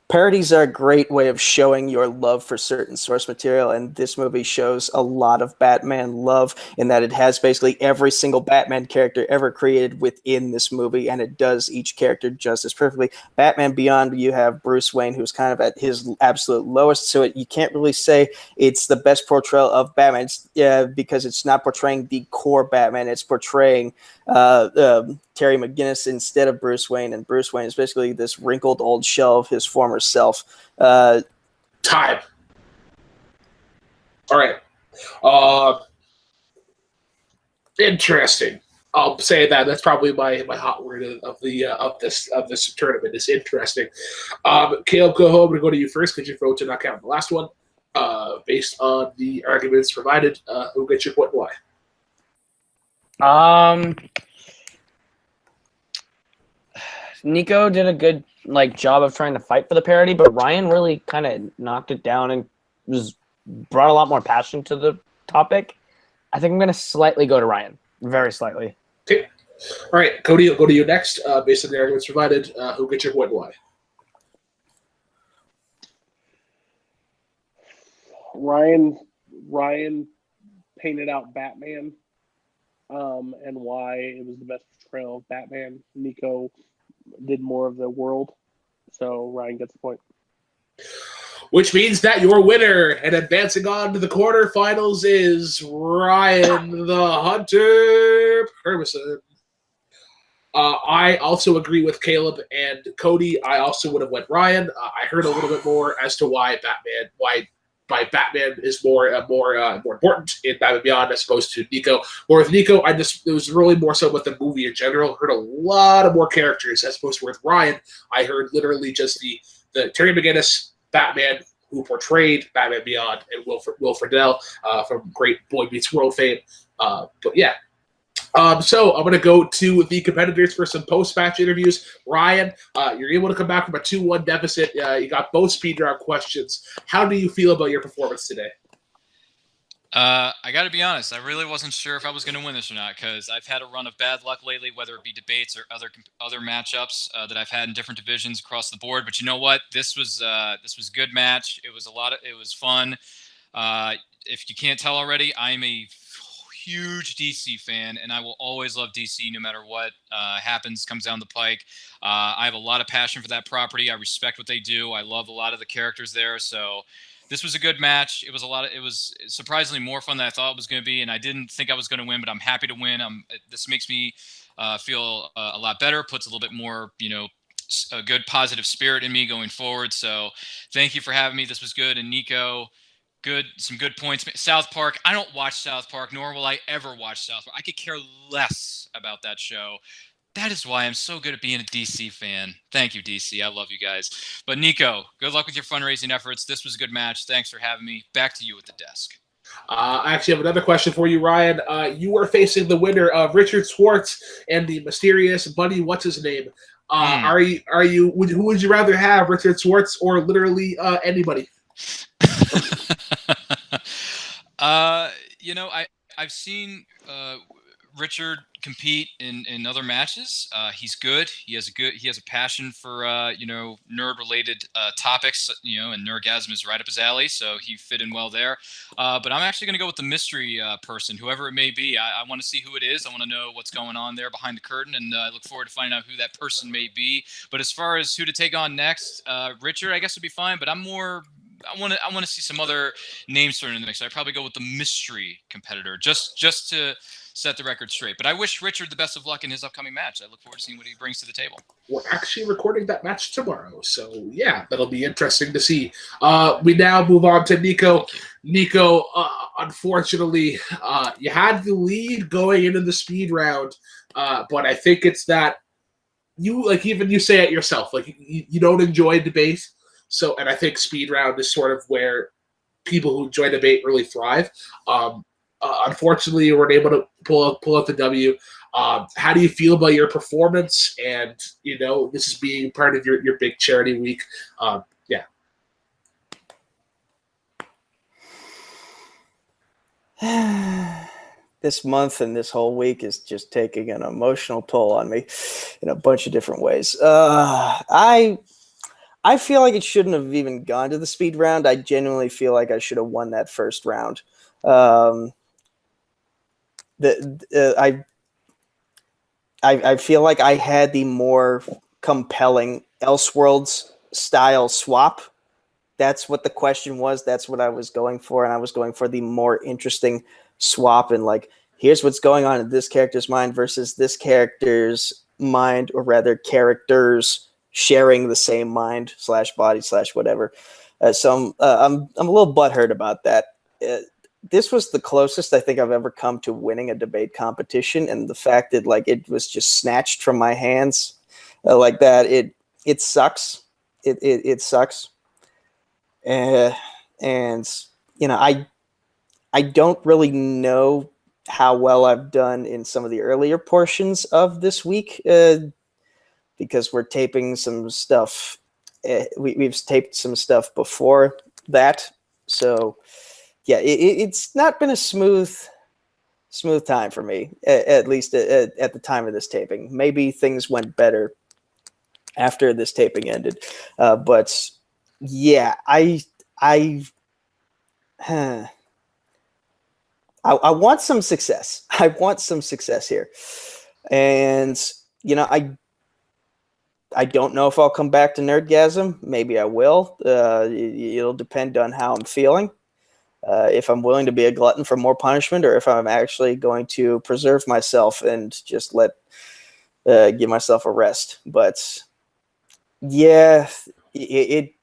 Parodies are a great way of showing your love for certain source material, and this movie shows a lot of Batman love in that it has basically every single Batman character ever created within this movie, and it does each character justice perfectly. Batman Beyond, you have Bruce Wayne, who's kind of at his absolute lowest, so you can't really say it's the best portrayal of Batman because it's not portraying the core Batman, it's portraying Terry McGinnis instead of Bruce Wayne, and Bruce Wayne is basically this wrinkled old shell of his former self. Time. All right. Interesting. I'll say that. That's probably my hot word of this tournament. Is interesting. Caleb, go home. I'm gonna go to you first because your vote did not count in the last one. Based on the arguments provided, who gets your point? Why? Nico did a good job of trying to fight for the parody, but Ryan really kind of knocked it down and brought a lot more passion to the topic. I think I'm going to slightly go to Ryan, very slightly. Okay. All right, Cody, I'll go to you next. Based on the arguments provided, who gets your point? Why? Ryan painted out Batman, and why it was the best portrayal of Batman. Nico did more of the world, so Ryan gets the point. Which means that your winner and advancing on to the quarterfinals is Ryan the Hunter Permison. I also agree with Caleb and Cody. I also would have went Ryan. I heard a little bit more as to why Batman is more important in Batman Beyond as opposed to Nico. Or with Nico, it was really more so with the movie in general. Heard a lot of more characters as opposed to with Ryan. I heard literally just the Terry McGinnis Batman who portrayed Batman Beyond and Will Friedle from Great Boy Meets World fame. But yeah. So I'm going to go to the competitors for some post-match interviews. Ryan, you're able to come back from a 2-1 deficit. You got both speed round questions. How do you feel about your performance today? I got to be honest. I really wasn't sure if I was going to win this or not because I've had a run of bad luck lately, whether it be debates or other matchups that I've had in different divisions across the board. But you know what? This was a good match. It was fun. If you can't tell already, I'm a huge DC fan, and I will always love DC no matter what comes down the pike. I have a lot of passion for that property. I respect what they do. I love a lot of the characters there. So this was a good match. It was surprisingly more fun than I thought it was going to be, and I didn't think I was going to win, but I'm happy to win. This makes me feel a lot better, puts a little bit more, a good positive spirit in me going forward. So thank you for having me. This was good. And Nico, some good points. South Park, I don't watch South Park, nor will I ever watch South Park. I could care less about that show. That is why I'm so good at being a DC fan. Thank you, DC. I love you guys. But Nico, good luck with your fundraising efforts. This was a good match. Thanks for having me. Back to you at the desk. I actually have another question for you, Ryan. You are facing the winner of Richard Schwartz and the mysterious Buddy, what's his name? Who would you rather have, Richard Schwartz or literally anybody? I've seen Richard compete in other matches. He's good. He has a passion for nerd related topics. And Nerdgasm is right up his alley, so he fit in well there. But I'm actually going to go with the mystery person, whoever it may be. I want to see who it is. I want to know what's going on there behind the curtain, and I look forward to finding out who that person may be. But as far as who to take on next, Richard, I guess would be fine. But I want to see some other names thrown in the mix. So I'd probably go with the mystery competitor, just to set the record straight. But I wish Richard the best of luck in his upcoming match. I look forward to seeing what he brings to the table. We're actually recording that match tomorrow, so yeah, that'll be interesting to see. We now move on to Nico. Nico, unfortunately, you had the lead going into the speed round, but I think it's that you say it yourself, you don't enjoy debate. So, and I think speed round is sort of where people who enjoy debate really thrive. Unfortunately, you weren't able to pull out the W. How do you feel about your performance? And this is being part of your big charity week. Yeah. This month and this whole week is just taking an emotional toll on me in a bunch of different ways. I feel like it shouldn't have even gone to the speed round. I genuinely feel like I should have won that first round. I feel like I had the more compelling Elseworlds style swap. That's what the question was. That's what I was going for, and I was going for the more interesting swap. And here's what's going on in this character's mind versus this character's mind, or rather, characters sharing the same mind / body / whatever. So I'm a little butthurt about that. This was the closest I think I've ever come to winning a debate competition, and the fact that it was just snatched from my hands like that, it sucks. It sucks. And I don't really know how well I've done in some of the earlier portions of this week because we're taping some stuff. We've taped some stuff before that, so. Yeah, it's not been a smooth time for me, at least at the time of this taping. Maybe things went better after this taping ended, but yeah, I want some success. I want some success here, and I don't know if I'll come back to Nerdgasm. Maybe I will. It'll depend on how I'm feeling. If I'm willing to be a glutton for more punishment, or if I'm actually going to preserve myself and just give myself a rest. But yeah, it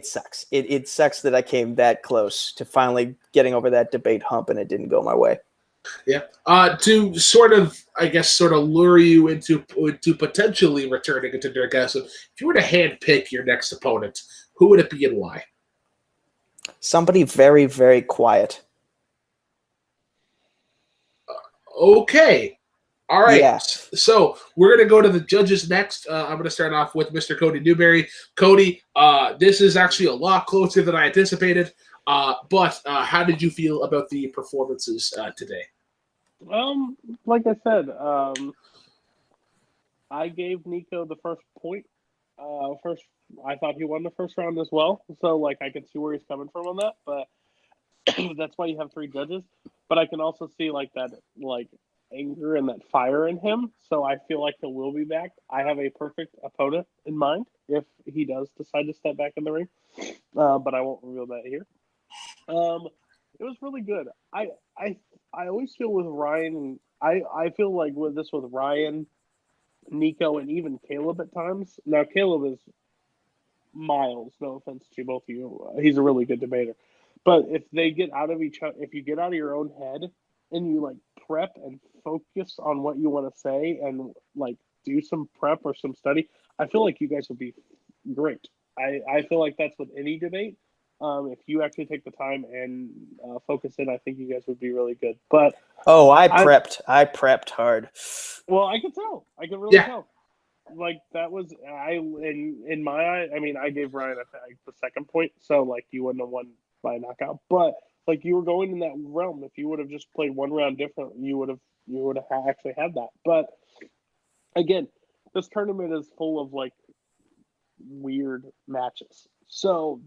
sucks. It sucks that I came that close to finally getting over that debate hump and it didn't go my way. Yeah. To sort of lure you into potentially returning into Nerdgasm, if you were to handpick your next opponent, who would it be and why? Somebody very, very quiet. Okay. All right. Yeah. So we're going to go to the judges next. I'm going to start off with Mr. Cody Newberry. Cody, this is actually a lot closer than I anticipated. But how did you feel about the performances today? Like I said, I gave Nico the first point. I thought he won the first round as well, so I can see where he's coming from on that. But that's why you have 3 judges. But I can also see that anger and that fire in him. So I feel like he will be back. I have a perfect opponent in mind if he does decide to step back in the ring, but I won't reveal that here. It was really good. I always feel with Ryan. I feel like with Ryan, Nico, and even Caleb at times. Now Caleb is miles. No offense to both of you. He's a really good debater. But if they get out of if you get out of your own head and you like prep and focus on what you want to say and like do some prep or some study, I feel like you guys will be great. I feel like that's with any debate. If you actually take the time and focus in, I think you guys would be really good. But I prepped hard. Well, I could tell. I could really tell. Like that was in my eye. I mean, I gave Ryan the second point, so like you wouldn't have won by a knockout. But like you were going in that realm. If you would have just played one round different, you would have actually had that. But again, this tournament is full of like weird matches. So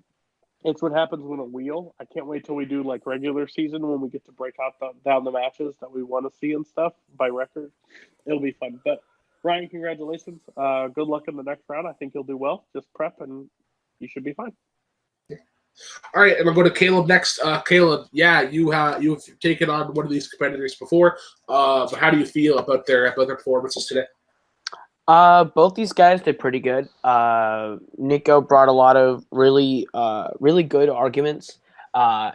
it's what happens when a wheel. I can't wait till we do like regular season when we get to break out down the matches that we want to see and stuff by record. It'll be fun. But Ryan, congratulations. Good luck in the next round. I think you'll do well. Just prep and you should be fine. All right, and we'll go to Caleb next. Caleb, you've taken on one of these competitors before. But how do you feel about their performances today? Both these guys did pretty good. Nico brought a lot of really good arguments.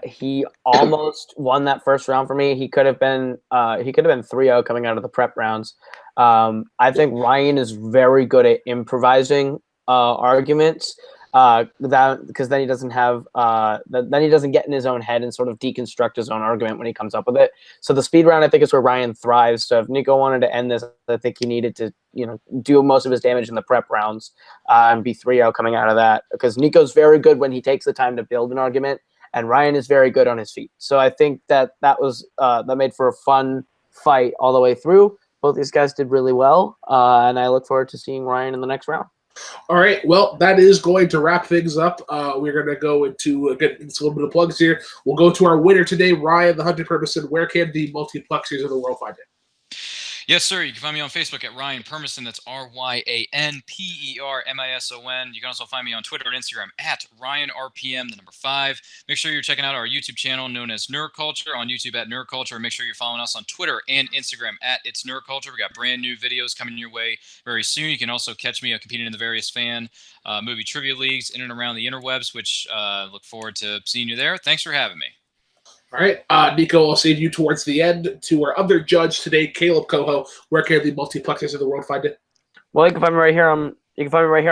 He almost won that first round for me. He could have been 3-0 coming out of the prep rounds. I think Ryan is very good at improvising arguments. Because then he doesn't have then he doesn't get in his own head and sort of deconstruct his own argument when he comes up with it. So the speed round, I think, is where Ryan thrives. So if Nico wanted to end this, I think he needed to do most of his damage in the prep rounds and be 3-0 coming out of that, because Nico's very good when he takes the time to build an argument, and Ryan is very good on his feet. So I think that was that made for a fun fight all the way through. Both these guys did really well, and I look forward to seeing Ryan in the next round. All right, well, that is going to wrap things up. We're going to go into get a little bit of plugs here. We'll go to our winner today, Ryan the Hunter Permison. Where can the multiplexers of the world find it? Yes, sir. You can find me on Facebook at Ryan Permison. That's RyanPermison. You can also find me on Twitter and Instagram at RyanRPM, the number 5. Make sure you're checking out our YouTube channel known as Nerd Culture on YouTube at Nerd Culture. Make sure you're following us on Twitter and Instagram at It's Nerd Culture. We got brand new videos coming your way very soon. You can also catch me competing in the various fan movie trivia leagues in and around the interwebs, which look forward to seeing you there. Thanks for having me. All right, Nico, I'll save you towards the end. To our other judge today, Caleb Coho. Where can the multiplexers of the world find it? Well, you can find me right here on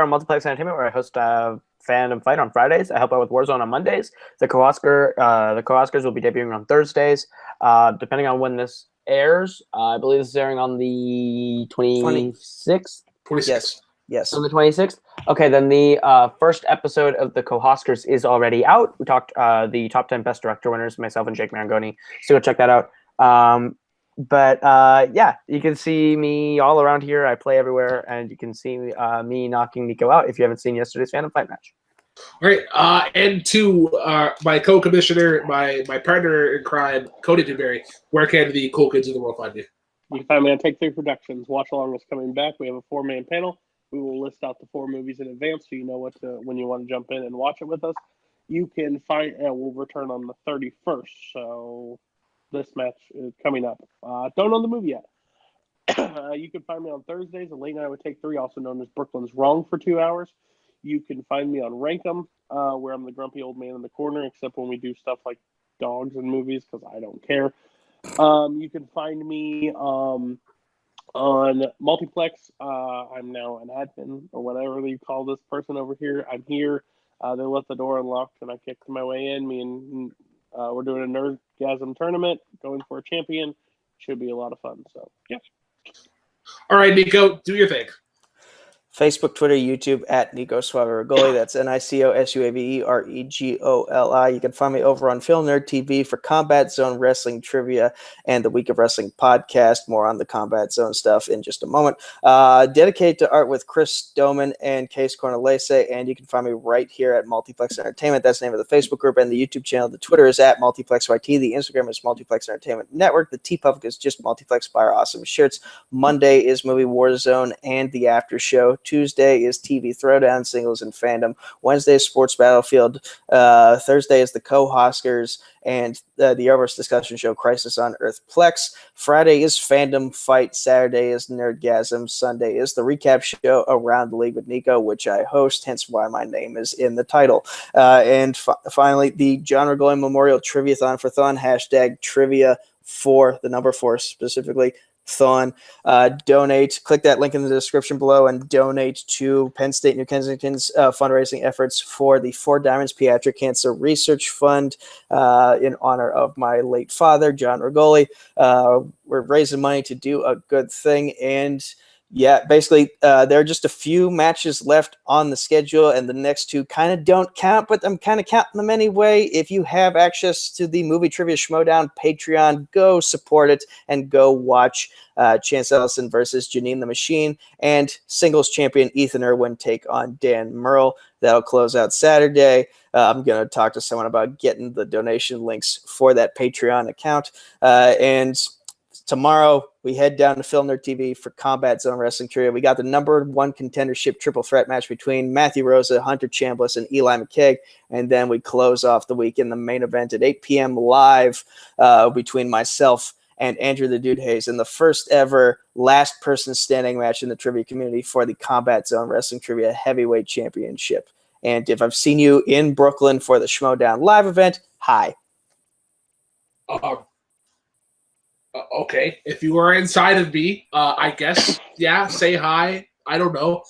Multiplex Entertainment, where I host Fandom Fight on Fridays. I help out with Warzone on Mondays. The Co-Oscars will be debuting on Thursdays. Depending on when this airs, I believe this is airing on the 26th. 26th. Yes. On the 26th. Okay, then the first episode of the Co-Oscars is already out. We talked the top 10 Best Director winners, myself and Jake Marangoni. So go check that out. Yeah, you can see me all around here. I play everywhere, and you can see me knocking Nico out if you haven't seen yesterday's Fandom Fight match. All right, and to my co-commissioner, my partner in crime, Cody DeBerry, where can the cool kids of the world find you? You can find me on Take 3 Productions. Watch Along is coming back. We have a 4-man panel. We will list out the 4 movies in advance so you know when you want to jump in and watch it with us. You can find, we'll return on the 31st, so this match is coming up. Don't know the movie yet. You can find me on Thursdays, a late night with Take 3, also known as Brooklyn's Wrong for 2 hours. You can find me on Rankem, where I'm the grumpy old man in the corner, except when we do stuff like dogs and movies, because I don't care. You can find me on Multiplex. I'm now an admin, or whatever you call this person over here. I'm here. They left the door unlocked, and I kicked my way in. Me and we're doing a Nerdgasm tournament, going for a champion. Should be a lot of fun. So, yeah. All right, Nico, do your thing. Facebook, Twitter, YouTube at Nico Regoli. That's NicoSuaveRegoli. You can find me over on Film Nerd TV for Combat Zone Wrestling Trivia and the Week of Wrestling podcast. More on the Combat Zone stuff in just a moment. Dedicated to art with Chris Doman and Case Cornelese. And you can find me right here at Multiplex Entertainment. That's the name of the Facebook group and the YouTube channel. The Twitter is at MultiplexYT. The Instagram is Multiplex Entertainment Network. The TeePublic is just Multiplex. Buy our awesome shirts. Monday is Movie Warzone and the After Show. Tuesday is TV Throwdown, Singles and Fandom. Wednesday is Sports Battlefield. Thursday is the Co-Hoskers and the Arborist discussion show Crisis on Earth Plex. Friday is Fandom Fight. Saturday is Nerdgasm. Sunday is the recap show Around the League with Nico, which I host, hence why my name is in the title. And finally, the John Regoli Memorial Triviathon for Thon, hashtag trivia for the number 4 specifically. Thon. Donate. Click that link in the description below and donate to Penn State New Kensington's fundraising efforts for the 4 Diamonds Pediatric Cancer Research Fund in honor of my late father, John Regoli. We're raising money to do a good thing, and yeah, basically, there are just a few matches left on the schedule, and the next 2 kind of don't count, but I'm kind of counting them anyway. If you have access to the Movie Trivia Schmodown Patreon, go support it and go watch Chance Ellison versus Janine the Machine and singles champion Ethan Irwin take on Dan Merle. That'll close out Saturday. I'm going to talk to someone about getting the donation links for that Patreon account. And tomorrow, we head down to Film Nerd TV for Combat Zone Wrestling Trivia. We got the number 1 contendership triple threat match between Matthew Rosa, Hunter Chambliss, and Eli McKeag. And then we close off the week in the main event at 8 p.m. live between myself and Andrew the Dude Hayes in the first ever last person standing match in the trivia community for the Combat Zone Wrestling Trivia Heavyweight Championship. And if I've seen you in Brooklyn for the Schmodown live event, hi. Okay, if you are inside of me, I guess, yeah, say hi. I don't know.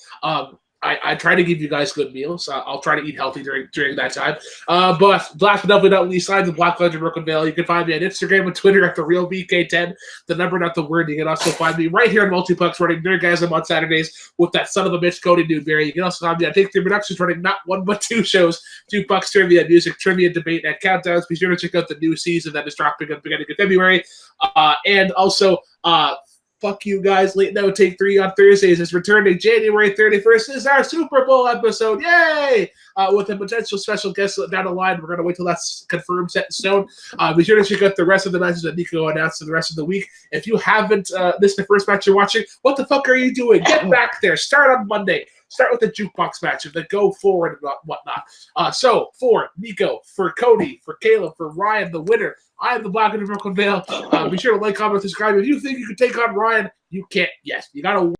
I try to give you guys good meals. I'll try to eat healthy during that time. But last but definitely not least, I'm the Black Legend Brooklyn Vale. You can find me on Instagram and Twitter at TheRealBK10. The number, not the word. You can also find me right here on Multiplex running Nerdgasm on Saturdays with that son of a bitch Cody Newberry. You can also find me on Take 3 Productions running not 1 but 2 shows: Jukebox Trivia, Music Trivia, Debate, and Countdowns. Be sure to check out the new season that is dropping at the beginning of February. And also, fuck you guys, Late Night Take 3 on Thursdays is returning January 31st. This is our Super Bowl episode. Yay! With a potential special guest down the line. We're going to wait till that's confirmed, set in stone. Be sure to check out the rest of the matches that Nico announced for the rest of the week. If you haven't, this is the first match you're watching, what the fuck are you doing? Get back there. Start on Monday. Start with the jukebox match and then go forward and whatnot. So, for Nico, for Cody, for Caleb, for Ryan, the winner, I am the Black and Brooklyn Vale. Be sure to like, comment, subscribe. If you think you can take on Ryan, you can't. Yes, you got to